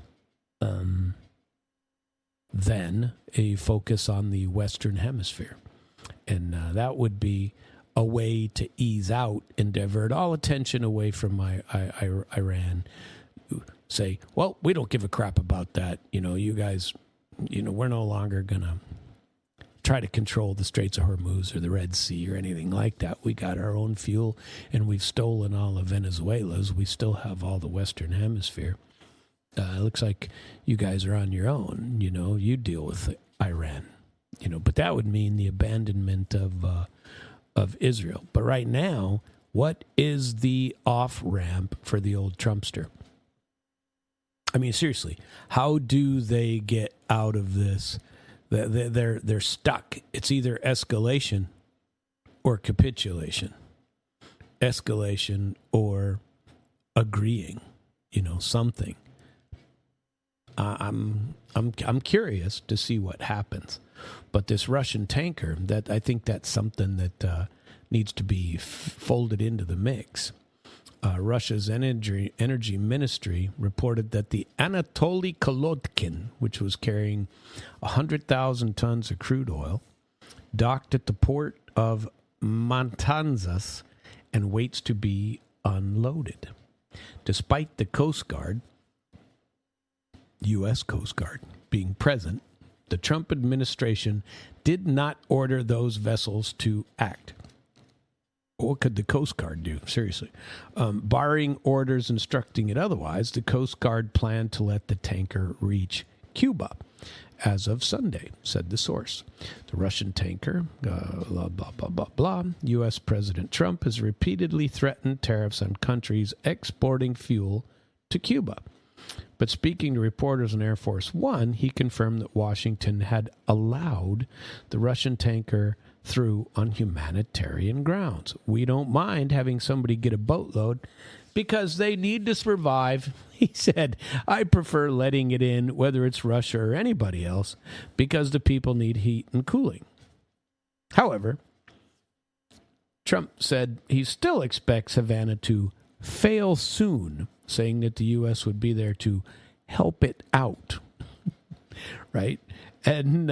then a focus on the Western Hemisphere. And that would be a way to ease out and divert all attention away from Iran. Say, well, we don't give a crap about that. You guys, we're no longer going to try to control the Straits of Hormuz or the Red Sea or anything like that. We got our own fuel, and we've stolen all of Venezuela's. We still have all the Western Hemisphere. It looks like you guys are on your own. You deal with Iran. But that would mean the abandonment of Israel. But right now, what is the off-ramp for the old Trumpster? I mean, seriously, how do they get out of this? They're stuck. It's either escalation or capitulation. Escalation or agreeing, something. I'm curious to see what happens. But this Russian tanker, I think that's something that needs to be folded into the mix. Russia's energy ministry reported that the Anatoly Kolodkin, which was carrying 100,000 tons of crude oil, docked at the port of Matanzas and waits to be unloaded. Despite the Coast Guard, U.S. Coast Guard, being present, the Trump administration did not order those vessels to act. What could the Coast Guard do? Seriously. Barring orders instructing it otherwise, the Coast Guard planned to let the tanker reach Cuba as of Sunday, said the source. The Russian tanker, blah, blah, blah, blah, blah. U.S. President Trump has repeatedly threatened tariffs on countries exporting fuel to Cuba. But speaking to reporters on Air Force One, he confirmed that Washington had allowed the Russian tanker through on humanitarian grounds. We don't mind having somebody get a boatload because they need to survive. He said, I prefer letting it in, whether it's Russia or anybody else, because the people need heat and cooling. However, Trump said he still expects Havana to fail soon, saying that the U.S. would be there to help it out. Right? And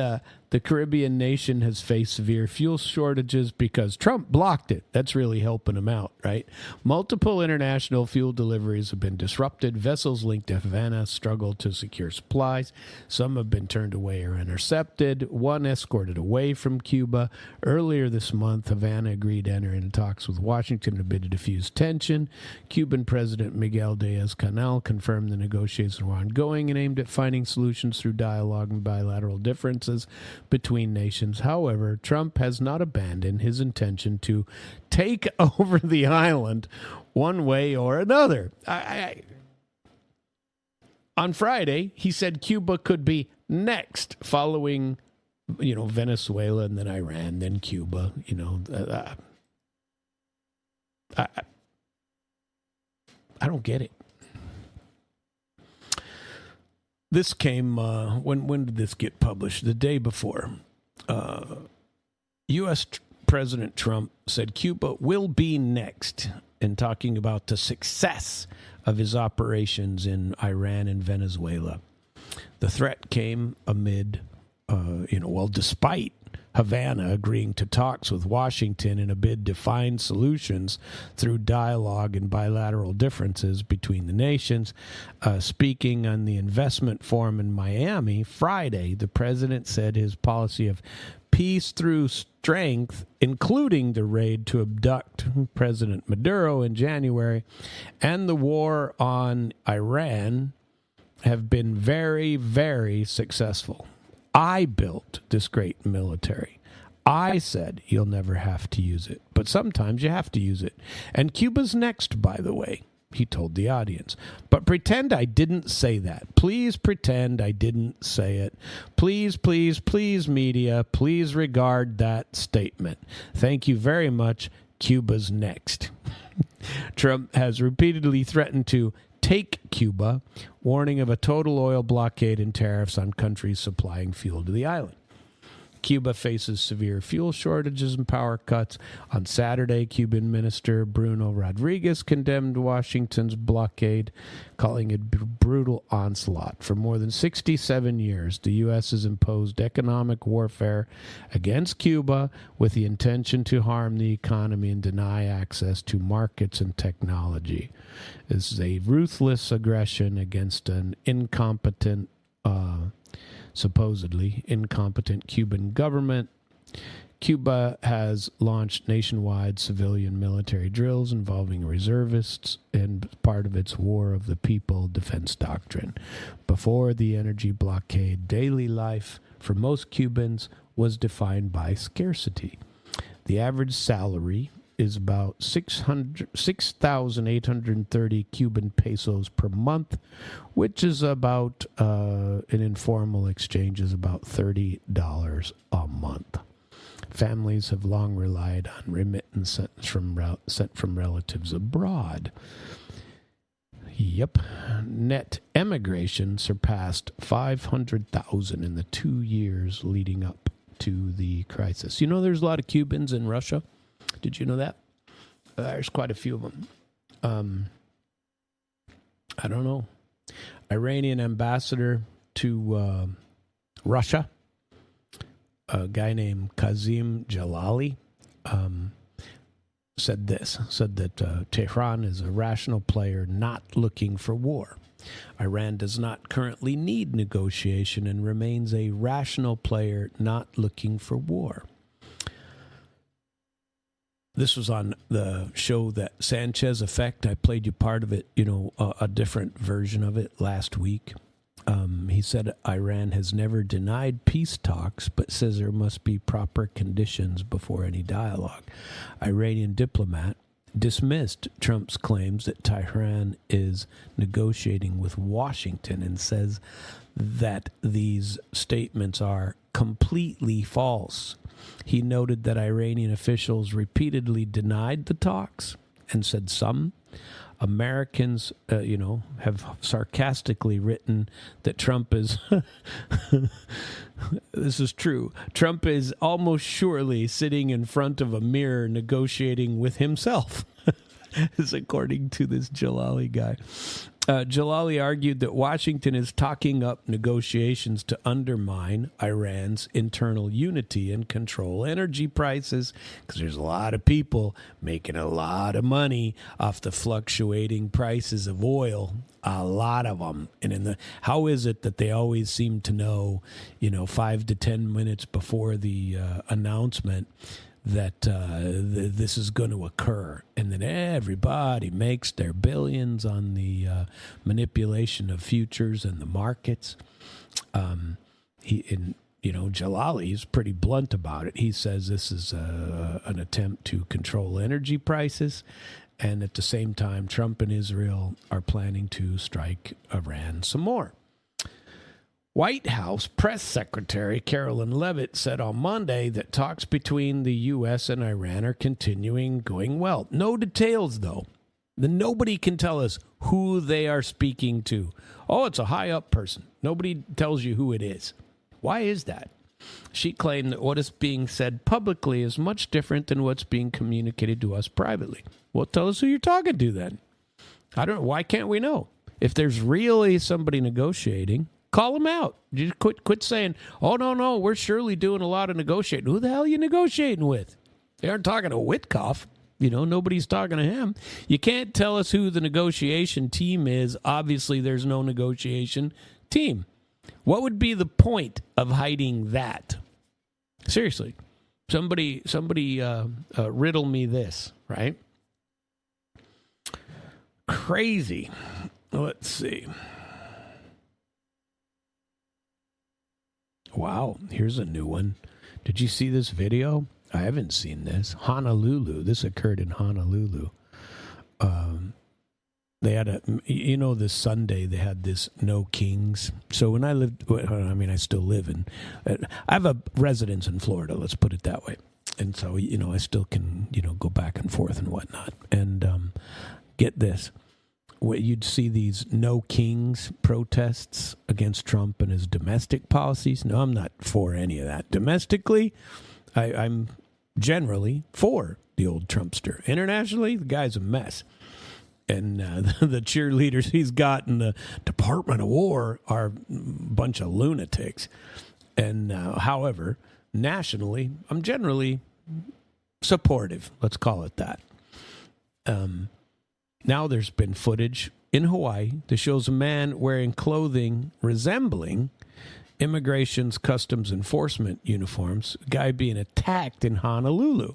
the Caribbean nation has faced severe fuel shortages because Trump blocked it. That's really helping him out, right? Multiple international fuel deliveries have been disrupted. Vessels linked to Havana struggle to secure supplies. Some have been turned away or intercepted. One escorted away from Cuba. Earlier this month, Havana agreed to enter into talks with Washington to bid to diffuse tension. Cuban President Miguel Diaz-Canel confirmed the negotiations were ongoing and aimed at finding solutions through dialogue and bilateral differences between nations. However, Trump has not abandoned his intention to take over the island one way or another. On Friday, he said Cuba could be next, following, Venezuela and then Iran, then Cuba. I don't get it. This came, when did this get published? The day before. U.S. President Trump said Cuba will be next in talking about the success of his operations in Iran and Venezuela. The threat came amid, despite Havana agreeing to talks with Washington in a bid to find solutions through dialogue and bilateral differences between the nations. Speaking on the investment forum in Miami Friday, the president said his policy of peace through strength, including the raid to abduct President Maduro in January and the war on Iran, have been very, very successful. I built this great military. I said you'll never have to use it, but sometimes you have to use it. And Cuba's next, by the way, he told the audience. But pretend I didn't say that. Please pretend I didn't say it. Please, please, please, media, please regard that statement. Thank you very much. Cuba's next. Trump has repeatedly threatened to take Cuba, warning of a total oil blockade and tariffs on countries supplying fuel to the island. Cuba faces severe fuel shortages and power cuts. On Saturday, Cuban Minister Bruno Rodriguez condemned Washington's blockade, calling it brutal onslaught. For more than 67 years, the U.S. has imposed economic warfare against Cuba with the intention to harm the economy and deny access to markets and technology. This is a ruthless aggression against an incompetent, supposedly incompetent Cuban government. Cuba has launched nationwide civilian military drills involving reservists and part of its War of the People defense doctrine. Before the energy blockade, daily life for most Cubans was defined by scarcity. The average salary is about 6,830 Cuban pesos per month, which is about, an informal exchange is about $30 a month. Families have long relied on remittance sent from relatives abroad. Yep. Net emigration surpassed 500,000 in the 2 years leading up to the crisis. You know, there's a lot of Cubans in Russia. Did you know that? There's quite a few of them. I don't know. Iranian ambassador to Russia, a guy named Kazim Jalali, said that Tehran is a rational player not looking for war. Iran does not currently need negotiation and remains a rational player not looking for war. This was on the show that Sanchez Effect. I played you part of it, a different version of it last week. He said Iran has never denied peace talks, but says there must be proper conditions before any dialogue. Iranian diplomat dismissed Trump's claims that Tehran is negotiating with Washington and says that these statements are completely false. He noted that Iranian officials repeatedly denied the talks and said some Americans, have sarcastically written that Trump is, this is true, Trump is almost surely sitting in front of a mirror negotiating with himself, is according to this Jalali guy. Jalali argued that Washington is talking up negotiations to undermine Iran's internal unity and control energy prices, because there's a lot of people making a lot of money off the fluctuating prices of oil, a lot of them. And how is it that they always seem to know, 5 to 10 minutes before the announcement that this is going to occur, and then everybody makes their billions on the manipulation of futures and the markets. Jalali is pretty blunt about it. He says this is an attempt to control energy prices, and at the same time, Trump and Israel are planning to strike Iran some more. White House Press Secretary Carolyn Leavitt said on Monday that talks between the U.S. and Iran are going well. No details, though. Nobody can tell us who they are speaking to. Oh, it's a high-up person. Nobody tells you who it is. Why is that? She claimed that what is being said publicly is much different than what's being communicated to us privately. Well, tell us who you're talking to then. Why can't we know? If there's really somebody negotiating, call them out. You quit saying, oh, no, we're surely doing a lot of negotiating. Who the hell are you negotiating with? They aren't talking to Witkoff. Nobody's talking to him. You can't tell us who the negotiation team is. Obviously, there's no negotiation team. What would be the point of hiding that? Seriously. Somebody riddle me this, right? Crazy. Let's see. Wow, here's a new one. Did you see this video? I haven't seen this. Honolulu. This occurred in Honolulu. They had this Sunday, they had this No Kings. So when I I still live I have a residence in Florida, let's put it that way. And so, I still can, go back and forth and whatnot. And get this. you'd see these no kings protests against Trump and his domestic policies. No, I'm not for any of that. Domestically, I'm generally for the old Trumpster. Internationally, the guy's a mess. And the cheerleaders he's got in the Department of War are a bunch of lunatics. And however, nationally, I'm generally supportive. Let's call it that. Now there's been footage in Hawaii that shows a man wearing clothing resembling immigration's customs enforcement uniforms, a guy being attacked in Honolulu.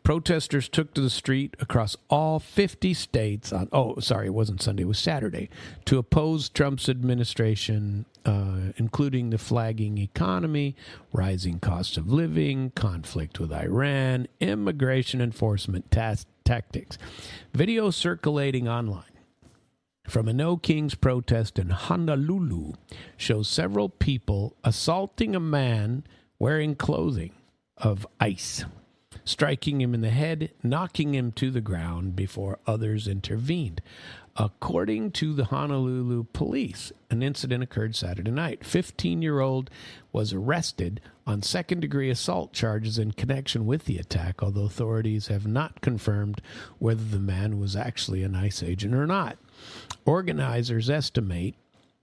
Protesters took to the street across all 50 states on, it wasn't Sunday, it was Saturday, to oppose Trump's administration, including the flagging economy, rising costs of living, conflict with Iran, immigration enforcement tactics. Video circulating online from a No Kings protest in Honolulu shows several people assaulting a man wearing clothing of ICE, striking him in the head, knocking him to the ground before others intervened. According to the Honolulu police, an incident occurred Saturday night. 15-year-old was arrested on second-degree assault charges in connection with the attack, although authorities have not confirmed whether the man was actually an ICE agent or not. Organizers estimate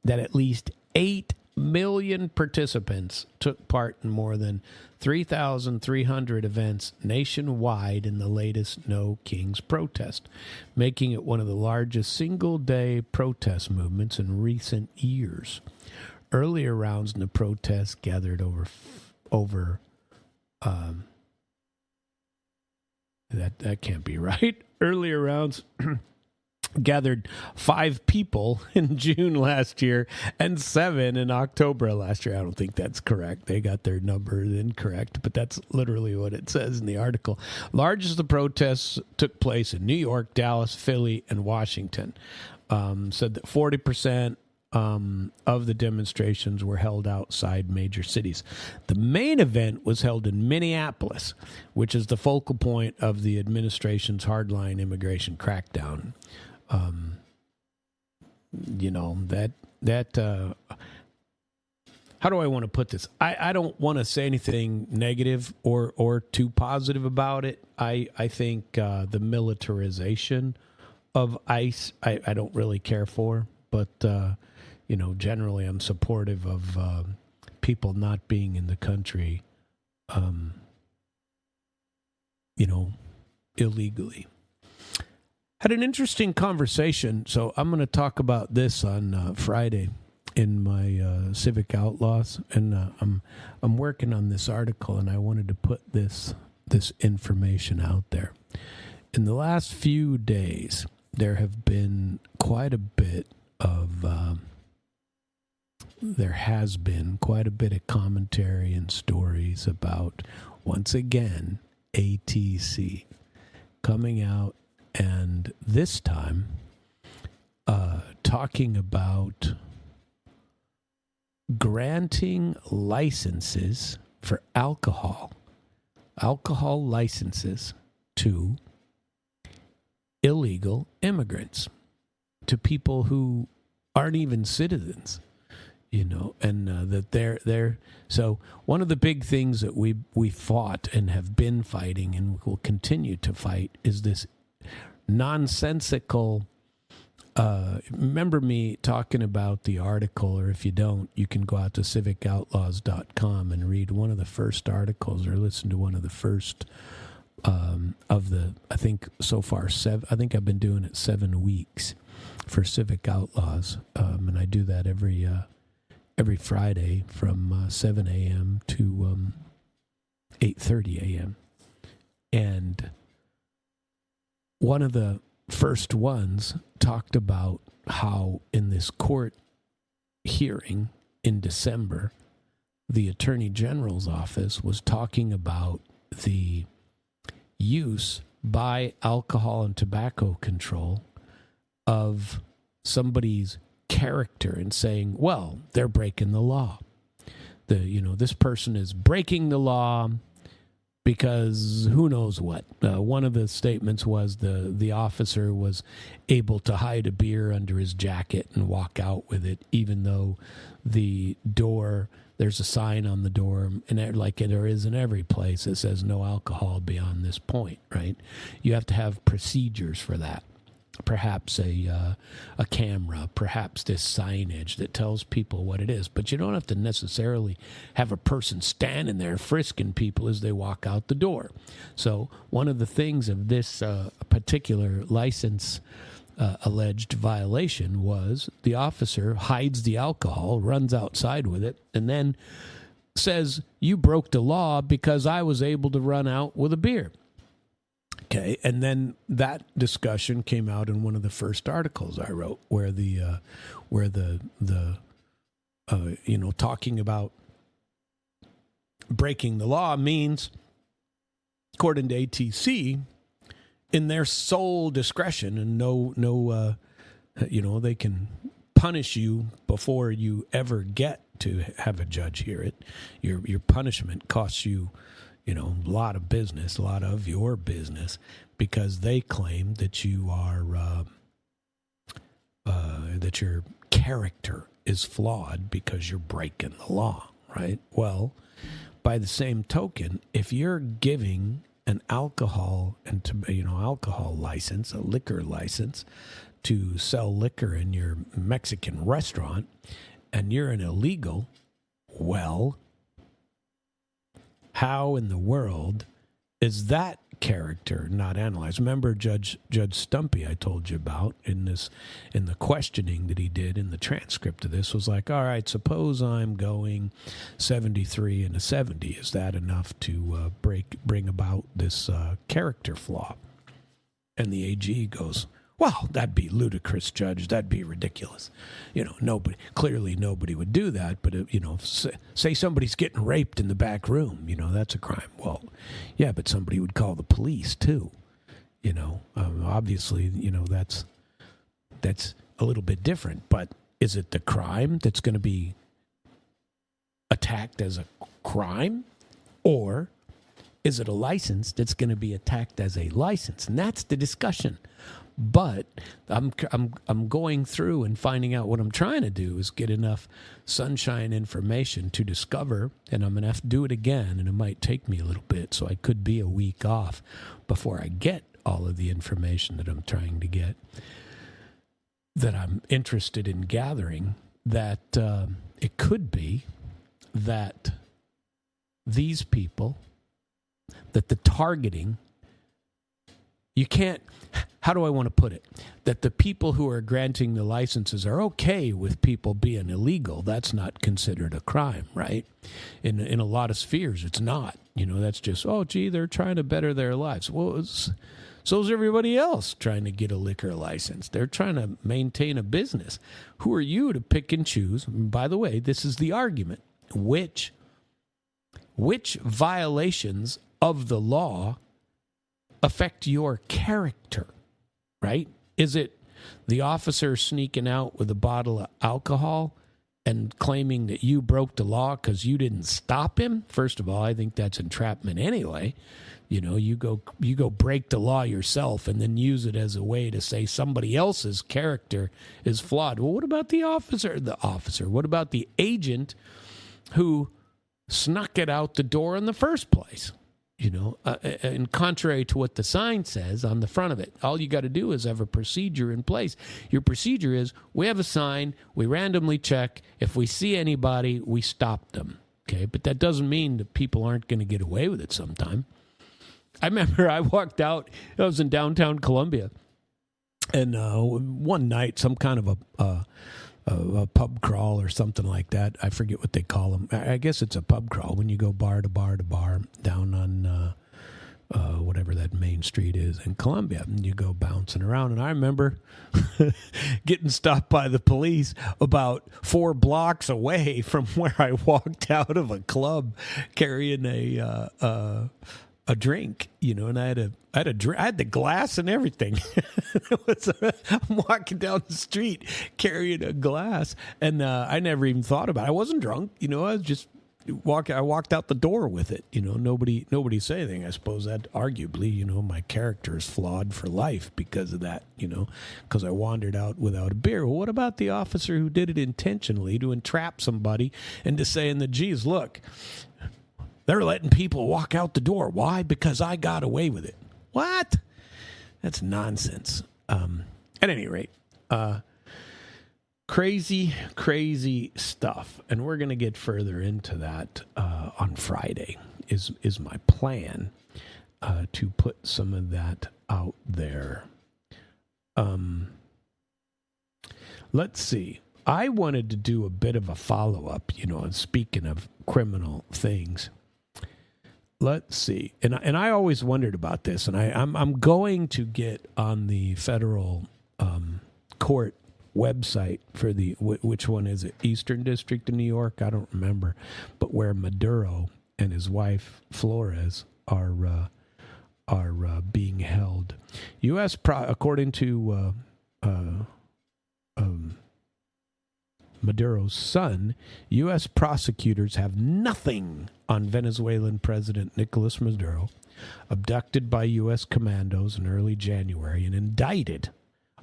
that at least 8 million participants took part in more than 3,300 events nationwide in the latest No Kings protest, making it one of the largest single-day protest movements in recent years. Earlier rounds in the protest gathered over that can't be right. Earlier rounds gathered 5 people in June last year and 7 in October last year. I don't think that's correct. They got their numbers incorrect, but that's literally what it says in the article. Largest of the protests took place in New York, Dallas, Philly, and Washington. Said that 40% of the demonstrations were held outside major cities. The main event was held in Minneapolis, which is the focal point of the administration's hardline immigration crackdown. How do I want to put this? I don't want to say anything negative or too positive about it. I think the militarization of ICE, I don't really care for, but, generally I'm supportive of people not being in the country, illegally. Had an interesting conversation, so I'm going to talk about this on Friday in my Civic Outlaws, and I'm working on this article, and I wanted to put this information out there. In the last few days, there have been quite a bit of commentary and stories about, once again, ATC coming out, and this time talking about granting licenses for alcohol licenses to illegal immigrants, to people who aren't even citizens, and that they're so one of the big things that we fought and have been fighting and will continue to fight is this nonsensical. Remember me talking about the article, or if you don't, you can go out to civicoutlaws.com and read one of the first articles or listen to one of the first of the, I think so far, I think I've been doing it 7 weeks for Civic Outlaws. And I do that every Friday from 7 a.m. to 8:30 a.m. And one of the first ones talked about how in this court hearing in December, the Attorney General's office was talking about the use by Alcohol and Tobacco Control of somebody's character and saying, well, they're breaking the law. This person is breaking the law. because who knows what. One of the statements was the officer was able to hide a beer under his jacket and walk out with it, even though the door, there's a sign on the door, and like there is in every place, that says no alcohol beyond this point, right? You have to have procedures for that. Perhaps a camera, perhaps this signage that tells people what it is. But you don't have to necessarily have a person standing there frisking people as they walk out the door. So one of the things of this particular license alleged violation was the officer hides the alcohol, runs outside with it, and then says, you broke the law because I was able to run out with a beer. Okay, and then that discussion came out in one of the first articles I wrote, where the talking about breaking the law means, according to ATC, in their sole discretion, and they can punish you before you ever get to have a judge hear it. Your punishment costs you, a lot of business, a lot of your business, because they claim that you are, that your character is flawed because you're breaking the law, right? Well, by the same token, if you're giving an alcohol license, a liquor license to sell liquor in your Mexican restaurant, and you're an illegal, well, how in the world is that character not analyzed? Remember Judge Stumpy I told you about in the questioning that he did in the transcript of this was like, all right, suppose I'm going 73 and a 70. Is that enough to bring about this character flaw? And the AG goes, well, that'd be ludicrous, Judge. That'd be ridiculous. Nobody would do that. But, say somebody's getting raped in the back room, that's a crime. Well, yeah, but somebody would call the police too. Obviously, that's a little bit different. But is it the crime that's going to be attacked as a crime? Or is it a license that's going to be attacked as a license? And that's the discussion. But I'm going through and finding out what I'm trying to do is get enough sunshine information to discover, and I'm going to have to do it again, and it might take me a little bit, so I could be a week off before I get all of the information that I'm trying to get, that I'm interested in gathering, that it could be that these people, that the targeting, you can't, how do I want to put it? That the people who are granting the licenses are okay with people being illegal. That's not considered a crime, right? In a lot of spheres, it's not. That's just, they're trying to better their lives. Well, so's everybody else trying to get a liquor license. They're trying to maintain a business. Who are you to pick and choose? And by the way, this is the argument. Which violations of the law affect your character, right? Is it the officer sneaking out with a bottle of alcohol and claiming that you broke the law because you didn't stop him? First of all, I think that's entrapment anyway. You go break the law yourself and then use it as a way to say somebody else's character is flawed. Well, what about the officer? What about the agent who snuck it out the door in the first place? And contrary to what the sign says on the front of it, all you got to do is have a procedure in place. Your procedure is, we have a sign, we randomly check. If we see anybody, we stop them. Okay, but that doesn't mean that people aren't going to get away with it sometime. I remember I walked out, I was in downtown Columbia, and one night, some kind of a pub crawl or something like that. I forget what they call them. I guess it's a pub crawl when you go bar to bar to bar down on whatever that main street is in Columbia. And you go bouncing around. And I remember getting stopped by the police about 4 blocks away from where I walked out of a club carrying a drink, and I had the glass and everything. I'm walking down the street carrying a glass, and I never even thought about it. I wasn't drunk, I was just I walked out the door with it. Nobody said anything. I suppose that arguably, my character is flawed for life because of that, because I wandered out without a beer. Well, what about the officer who did it intentionally to entrap somebody into saying that, geez, look, they're letting people walk out the door. Why? Because I got away with it. What? That's nonsense. At any rate, crazy stuff, and we're going to get further into that on Friday. Is my plan to put some of that out there. Let's see. I wanted to do a bit of a follow-up, speaking of criminal things. Let's see. And I always wondered about this, and I'm going to get on the federal court website for which one is it? Eastern District of New York? I don't remember. But where Maduro and his wife Flores are being held. According to Maduro's son, U.S. prosecutors have nothing on Venezuelan President Nicolas Maduro, abducted by U.S. commandos in early January and indicted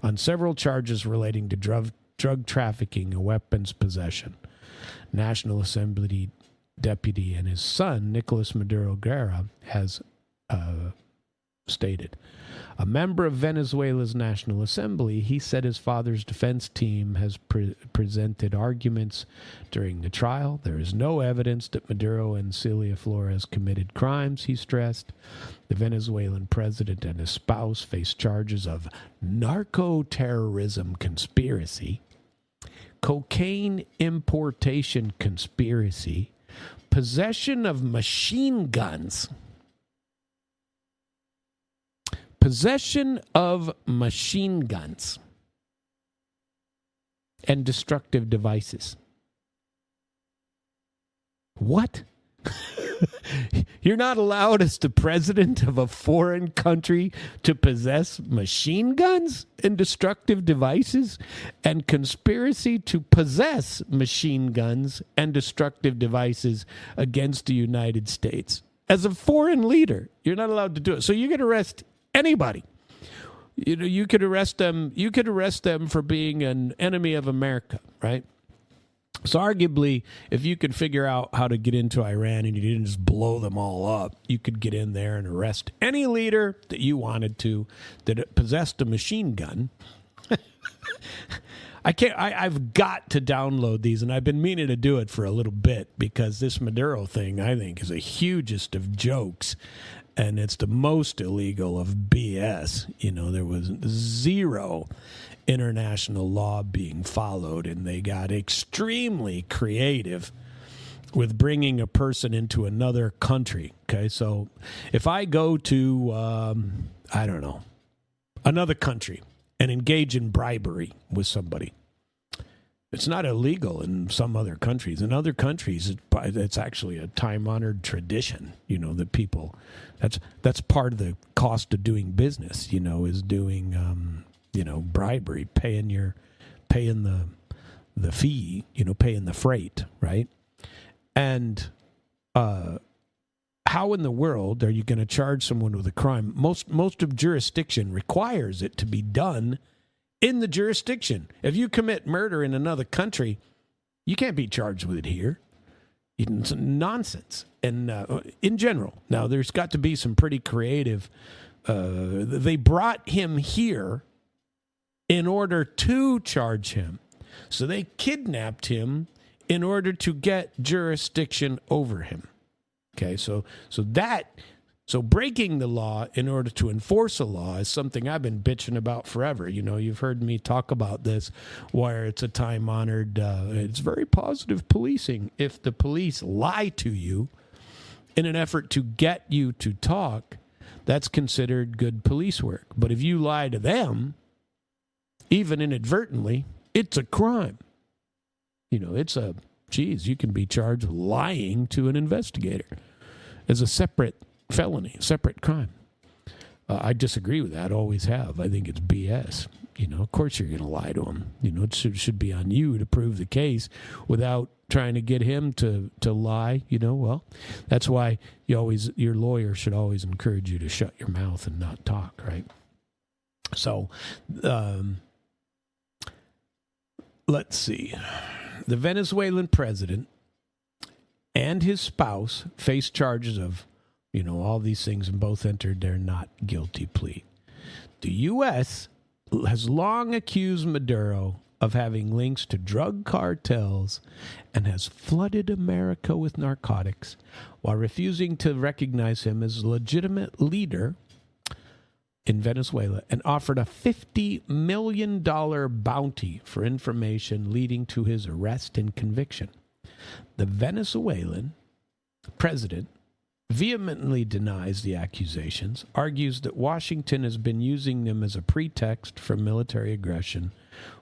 on several charges relating to drug trafficking and weapons possession. National Assembly deputy and his son, Nicolas Maduro Guerra, has stated. A member of Venezuela's National Assembly, he said his father's defense team has presented arguments during the trial. There is no evidence that Maduro and Celia Flores committed crimes, he stressed. The Venezuelan president and his spouse face charges of narco-terrorism conspiracy, cocaine importation conspiracy, possession of machine guns, and destructive devices. What? You're not allowed as the president of a foreign country to possess machine guns and destructive devices, and conspiracy to possess machine guns and destructive devices against the United States. As a foreign leader, you're not allowed to do it. So you can arrest anybody. You could arrest them. You could arrest them for being an enemy of America, right? So arguably, if you could figure out how to get into Iran and you didn't just blow them all up, you could get in there and arrest any leader that you wanted to that possessed a machine gun. I've got to download these, and I've been meaning to do it for a little bit because this Maduro thing, I think, is a hugest of jokes, and it's the most illegal of BS. There was zero international law being followed, and they got extremely creative with bringing a person into another country. Okay, so if I go to, another country and engage in bribery with somebody, it's not illegal in some other countries. In other countries, it's actually a time-honored tradition, that people, that's part of the cost of doing business, is doing, bribery, paying the fee, paying the freight, right? And how in the world are you going to charge someone with a crime? Most of jurisdiction requires it to be done in the jurisdiction. If you commit murder in another country, you can't be charged with it here. It's nonsense. And in general, now there's got to be some pretty creative. They brought him here in order to charge him. So they kidnapped him in order to get jurisdiction over him. Okay, so breaking the law in order to enforce a law is something I've been bitching about forever. You've heard me talk about this, where it's a time-honored, it's very positive policing. If the police lie to you in an effort to get you to talk, that's considered good police work. But if you lie to them, even inadvertently, it's a crime. You can be charged with lying to an investigator as a separate felony, separate crime. I disagree with that, always have. I think it's BS. Of course you're going to lie to him. It should be on you to prove the case without trying to get him to lie. Well, that's why your lawyer should always encourage you to shut your mouth and not talk, right? So, let's see. The Venezuelan president and his spouse face charges of, all these things, and both entered their not guilty plea. The U.S. has long accused Maduro of having links to drug cartels and has flooded America with narcotics while refusing to recognize him as a legitimate leader in Venezuela and offered a $50 million bounty for information leading to his arrest and conviction. The Venezuelan president vehemently denies the accusations, argues that Washington has been using them as a pretext for military aggression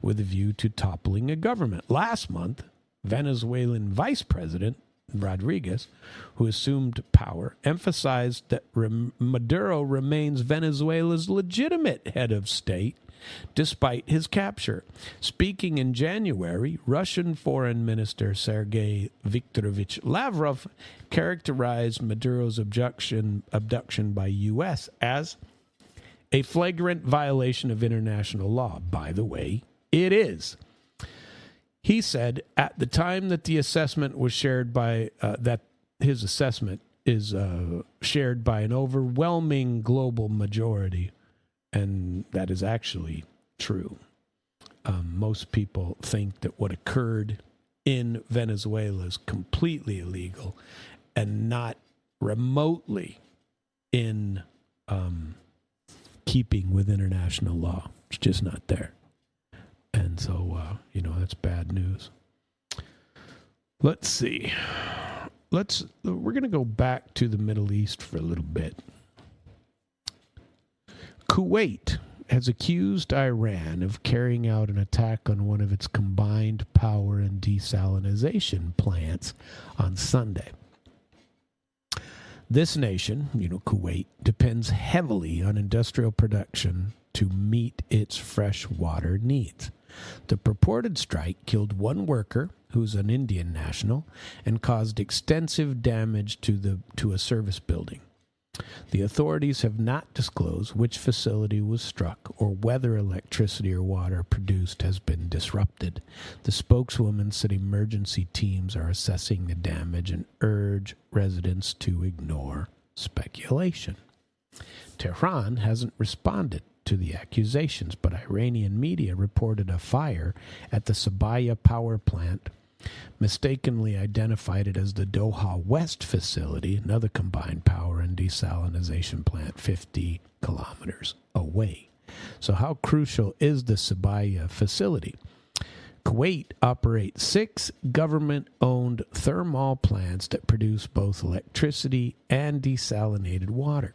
with a view to toppling a government. Last month, Venezuelan Vice President Rodriguez, who assumed power, emphasized that Maduro remains Venezuela's legitimate head of state despite his capture. Speaking in January, Russian Foreign Minister Sergei Viktorovich Lavrov characterized Maduro's abduction by U.S. as a flagrant violation of international law. By the way, it is. He said at the time that the assessment was shared by that his assessment is shared by an overwhelming global majority, and that is actually true. Most people think that what occurred in Venezuela is completely illegal and not remotely in keeping with international law. It's just not there. And so, that's bad news. Let's see. We're going to go back to the Middle East for a little bit. Kuwait has accused Iran of carrying out an attack on one of its combined power and desalination plants on Sunday. This nation, Kuwait, depends heavily on industrial production to meet its fresh water needs. The purported strike killed one worker, who's an Indian national, and caused extensive damage to a service building. The authorities have not disclosed which facility was struck or whether electricity or water produced has been disrupted. The spokeswoman said emergency teams are assessing the damage and urge residents to ignore speculation. Tehran hasn't responded to the accusations, but Iranian media reported a fire at the Sabaya power plant, mistakenly identified it as the Doha West facility, another combined power and desalination plant 50 kilometers away. So how crucial is the Sabaya facility? Kuwait operates 6 government-owned thermal plants that produce both electricity and desalinated water.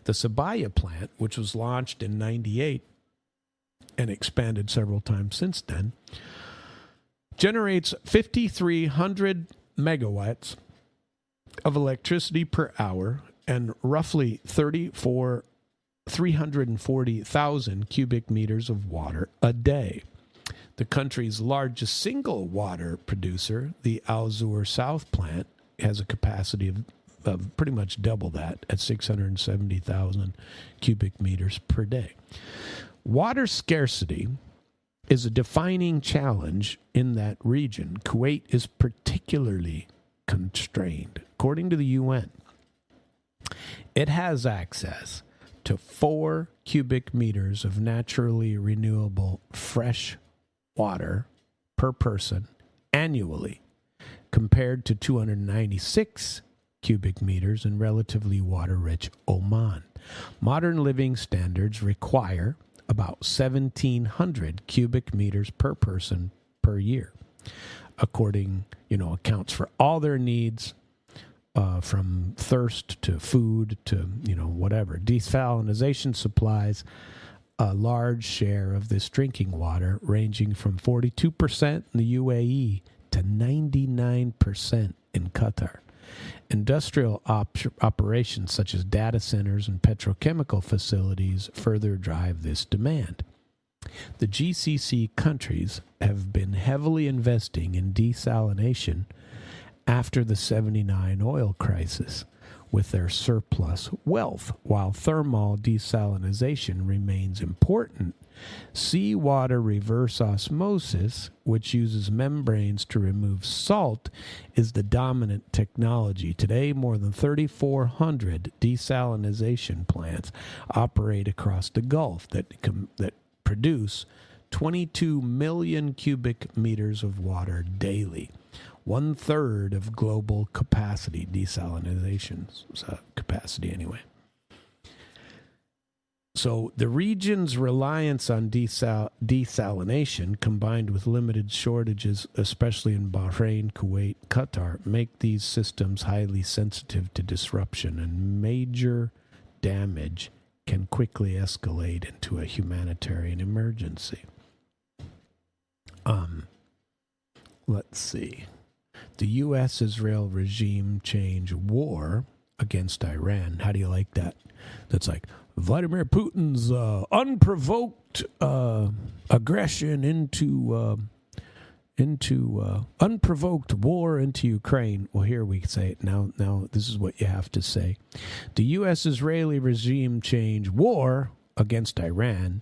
The Sabaya plant, which was launched in 1998 and expanded several times since then, generates 5,300 megawatts of electricity per hour and roughly 340,000 cubic meters of water a day. The country's largest single water producer, the Al Zur South plant, has a capacity of pretty much double that at 670,000 cubic meters per day. Water scarcity is a defining challenge in that region. Kuwait is particularly constrained. According to the UN, it has access to 4 cubic meters of naturally renewable fresh water per person annually, compared to 296 cubic meters in relatively water-rich Oman. Modern living standards require about 1,700 cubic meters per person per year, according, accounts for all their needs, from thirst to food to, whatever. Desalination supplies a large share of this drinking water, ranging from 42% in the UAE to 99% in Qatar. Industrial operations such as data centers and petrochemical facilities further drive this demand. The GCC countries have been heavily investing in desalination after the 79 oil crisis with their surplus wealth. While thermal desalination remains important, seawater reverse osmosis, which uses membranes to remove salt, is the dominant technology. Today, more than 3,400 desalination plants operate across the Gulf that produce 22 million cubic meters of water daily. 1/3 of global capacity, desalination capacity anyway. So the region's reliance on desalination, combined with limited shortages, especially in Bahrain, Kuwait, Qatar, make these systems highly sensitive to disruption, and major damage can quickly escalate into a humanitarian emergency. Let's see. The U.S.-Israel regime change war against Iran. How do you like that? That's like Vladimir Putin's unprovoked aggression into unprovoked war into Ukraine. Well, here we say it now. Now this is what you have to say. The U.S.-Israeli regime change war against Iran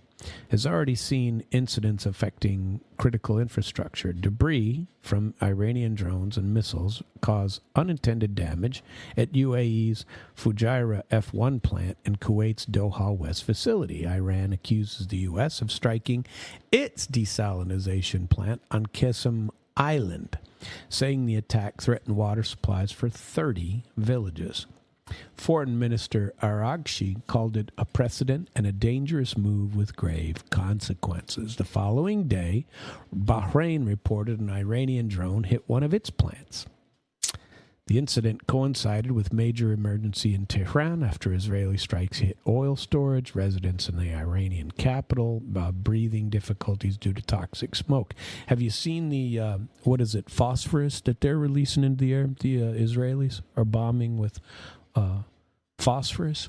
has already seen incidents affecting critical infrastructure. Debris from Iranian drones and missiles cause unintended damage at UAE's Fujairah F1 plant and Kuwait's Doha West facility. Iran accuses the U.S. of striking its desalination plant on Qasem Island, saying the attack threatened water supplies for 30 villages. Foreign Minister Araghchi called it a precedent and a dangerous move with grave consequences. The following day, Bahrain reported an Iranian drone hit one of its plants. The incident coincided with major emergency in Tehran after Israeli strikes hit oil storage, residents in the Iranian capital, breathing difficulties due to toxic smoke. Have you seen the, phosphorus that they're releasing into the air? The Israelis are bombing with phosphorus,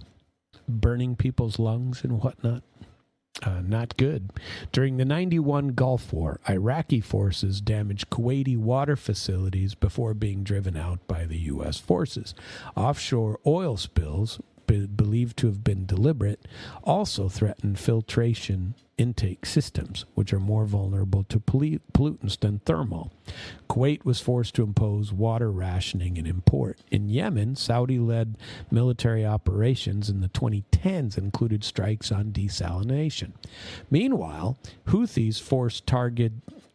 burning people's lungs and whatnot. Not good. During the 91 Gulf War, Iraqi forces damaged Kuwaiti water facilities before being driven out by the U.S. forces. Offshore oil spills, believed to have been deliberate, also threatened filtration intake systems, which are more vulnerable to pollutants than thermal. Kuwait was forced to impose water rationing and import. In Yemen, Saudi-led military operations in the 2010s included strikes on desalination. Meanwhile, Houthis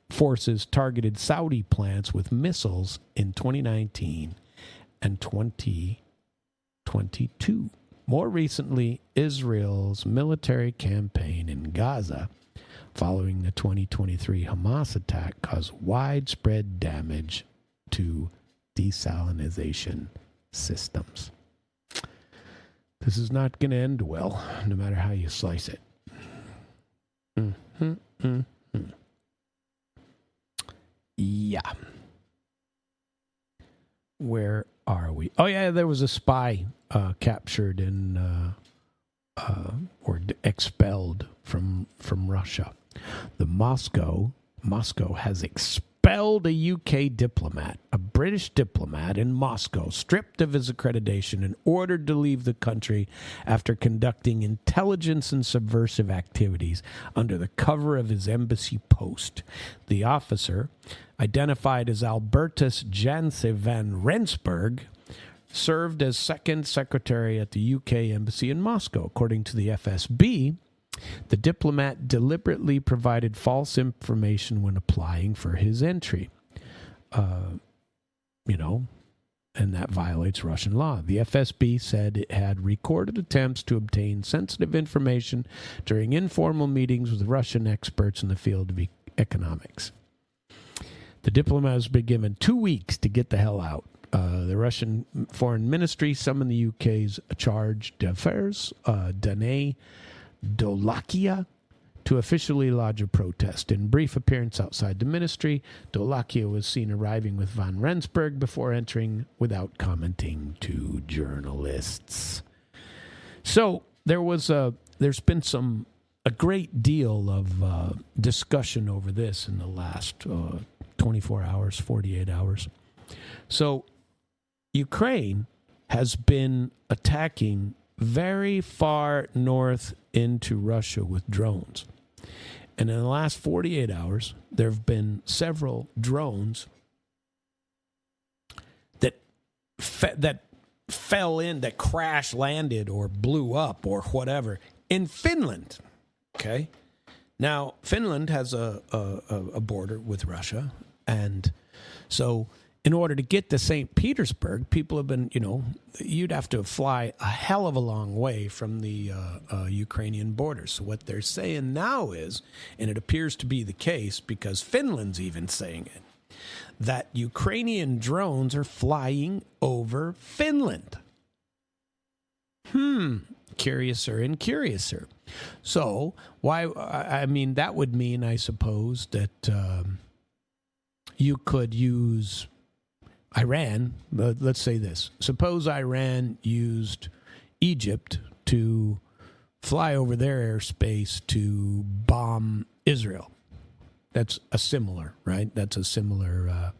forces targeted Saudi plants with missiles in 2019 and 2022. More recently, Israel's military campaign in Gaza following the 2023 Hamas attack caused widespread damage to desalination systems. This is not going to end well, no matter how you slice it. Yeah. Where are we? Oh, yeah, there was a spy captured in or expelled from Russia. The Moscow has expelled a UK diplomat, a British diplomat in Moscow, stripped of his accreditation and ordered to leave the country after conducting intelligence and subversive activities under the cover of his embassy post. The officer, identified as Albertus Janse van Rensburg, served as second secretary at the UK embassy in Moscow. According to the FSB, the diplomat deliberately provided false information when applying for his entry. And that violates Russian law. The FSB said it had recorded attempts to obtain sensitive information during informal meetings with Russian experts in the field of economics. The diplomat has been given 2 weeks to get the hell out. The Russian Foreign Ministry summoned the UK's charge d'affaires, Danae Dolakia, to officially lodge a protest. In brief appearance outside the ministry, Dolakia was seen arriving with Van Rensburg before entering without commenting to journalists. So there's been some a great deal of discussion over this in the last 24 hours, 48 hours. So Ukraine has been attacking very far north into Russia with drones. And in the last 48 hours, there have been several drones that fell in, that crash landed or blew up or whatever in Finland. Okay? Now, Finland has a border with Russia. And so in order to get to St. Petersburg, people have been, you'd have to fly a hell of a long way from the Ukrainian border. So what they're saying now is, and it appears to be the case because Finland's even saying it, that Ukrainian drones are flying over Finland. Curiouser and curiouser. So why? I mean, that would mean, I suppose, that you could use Iran. Let's say this. Suppose Iran used Egypt to fly over their airspace to bomb Israel. That's a similar, right? That's a similar,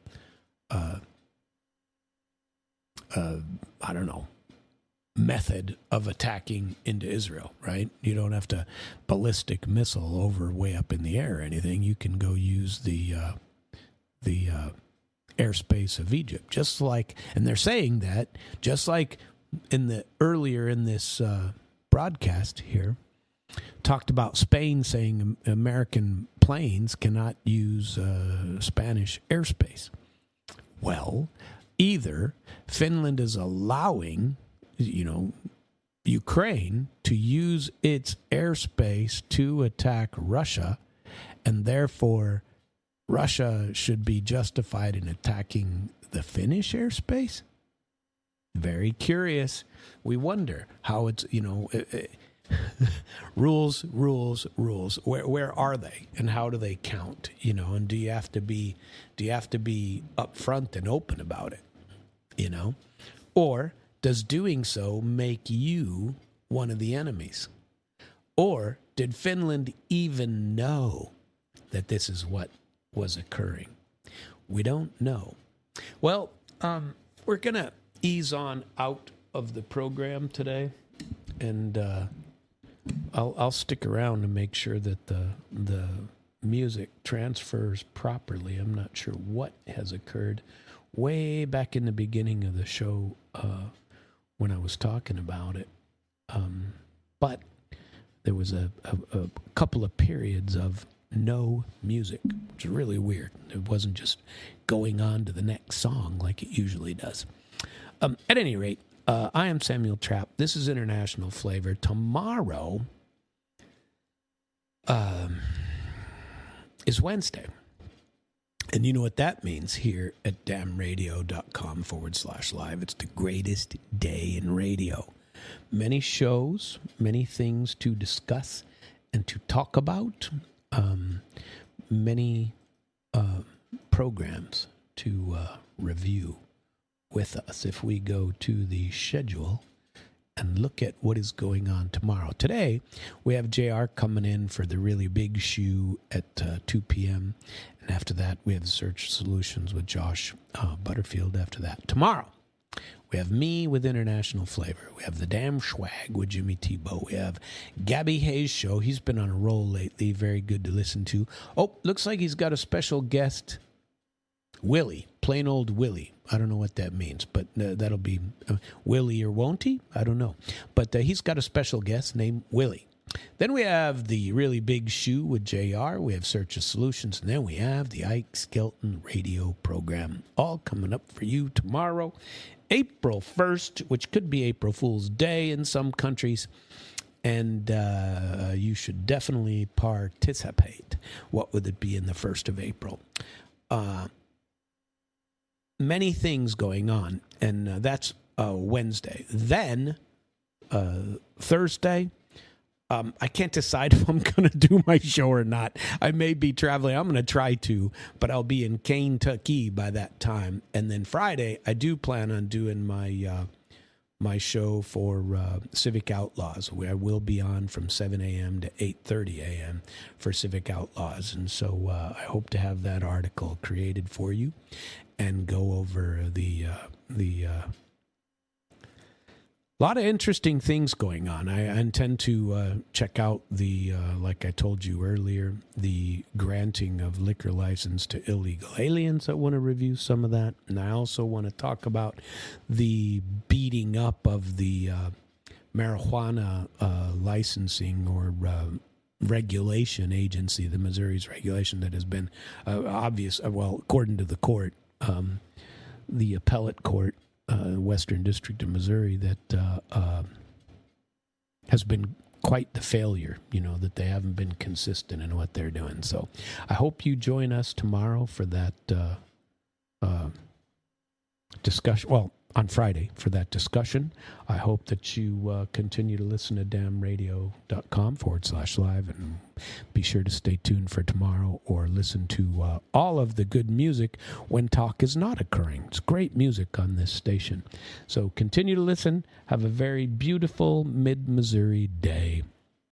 method of attacking into Israel, right? You don't have to ballistic missile over way up in the air or anything. You can go use the airspace of Egypt, just like, and they're saying that just like earlier in this broadcast here, talked about Spain saying American planes cannot use Spanish airspace. Well, either Finland is allowing, Ukraine to use its airspace to attack Russia, and therefore Russia should be justified in attacking the Finnish airspace. Very curious. We wonder how it's, rules. Where are they, and how do they count? And do you have to be upfront and open about it? Or does doing so make you one of the enemies? Or did Finland even know that this is what was occurring? We don't know. Well, we're gonna ease on out of the program today, and I'll stick around to make sure that the music transfers properly. I'm not sure what has occurred way back in the beginning of the show when I was talking about it, but there was a couple of periods of no music, which is really weird. It wasn't just going on to the next song like it usually does. At any rate, I am Samuel Trapp. This is International Flavor. Tomorrow is Wednesday. And you know what that means here at damradio.com/live. It's the greatest day in radio. Many shows, many things to discuss and to talk about. Many programs to review with us if we go to the schedule and look at what is going on tomorrow. Today, we have JR coming in for the really big shoe at 2 p.m. And after that, we have the Search Solutions with Josh Butterfield after that. Tomorrow, we have me with International Flavor. We have the Damn Schwag with Jimmy Tebow. We have Gabby Hayes' show. He's been on a roll lately. Very good to listen to. Oh, looks like he's got a special guest, Willie. Plain old Willie. I don't know what that means, but that'll be Willie or won't he? I don't know. But he's got a special guest named Willie. Then we have the really big shoe with JR. We have Search of Solutions. And then we have the Ike Skelton radio program. All coming up for you tomorrow, April 1st, which could be April Fool's Day in some countries. And you should definitely participate. What would it be in the 1st of April? Many things going on, and that's Wednesday. Then Thursday, I can't decide if I'm going to do my show or not. I may be traveling. I'm going to try to, but I'll be in Kentucky by that time. And then Friday, I do plan on doing my my show for Civic Outlaws. I will be on from 7 a.m. to 8:30 a.m. for Civic Outlaws. And so I hope to have that article created for you and go over the lot of interesting things going on. I intend to check out the, like I told you earlier, the granting of liquor license to illegal aliens. I want to review some of that. And I also want to talk about the beating up of the marijuana licensing or regulation agency, the Missouri's regulation that has been obvious, well, according to the court, the appellate court, Western District of Missouri, that has been quite the failure, that they haven't been consistent in what they're doing. So I hope you join us tomorrow for that discussion. Well, on Friday for that discussion. I hope that you continue to listen to damradio.com/live, and be sure to stay tuned for tomorrow, or listen to all of the good music when talk is not occurring. It's great music on this station. So continue to listen. Have a very beautiful mid-Missouri day.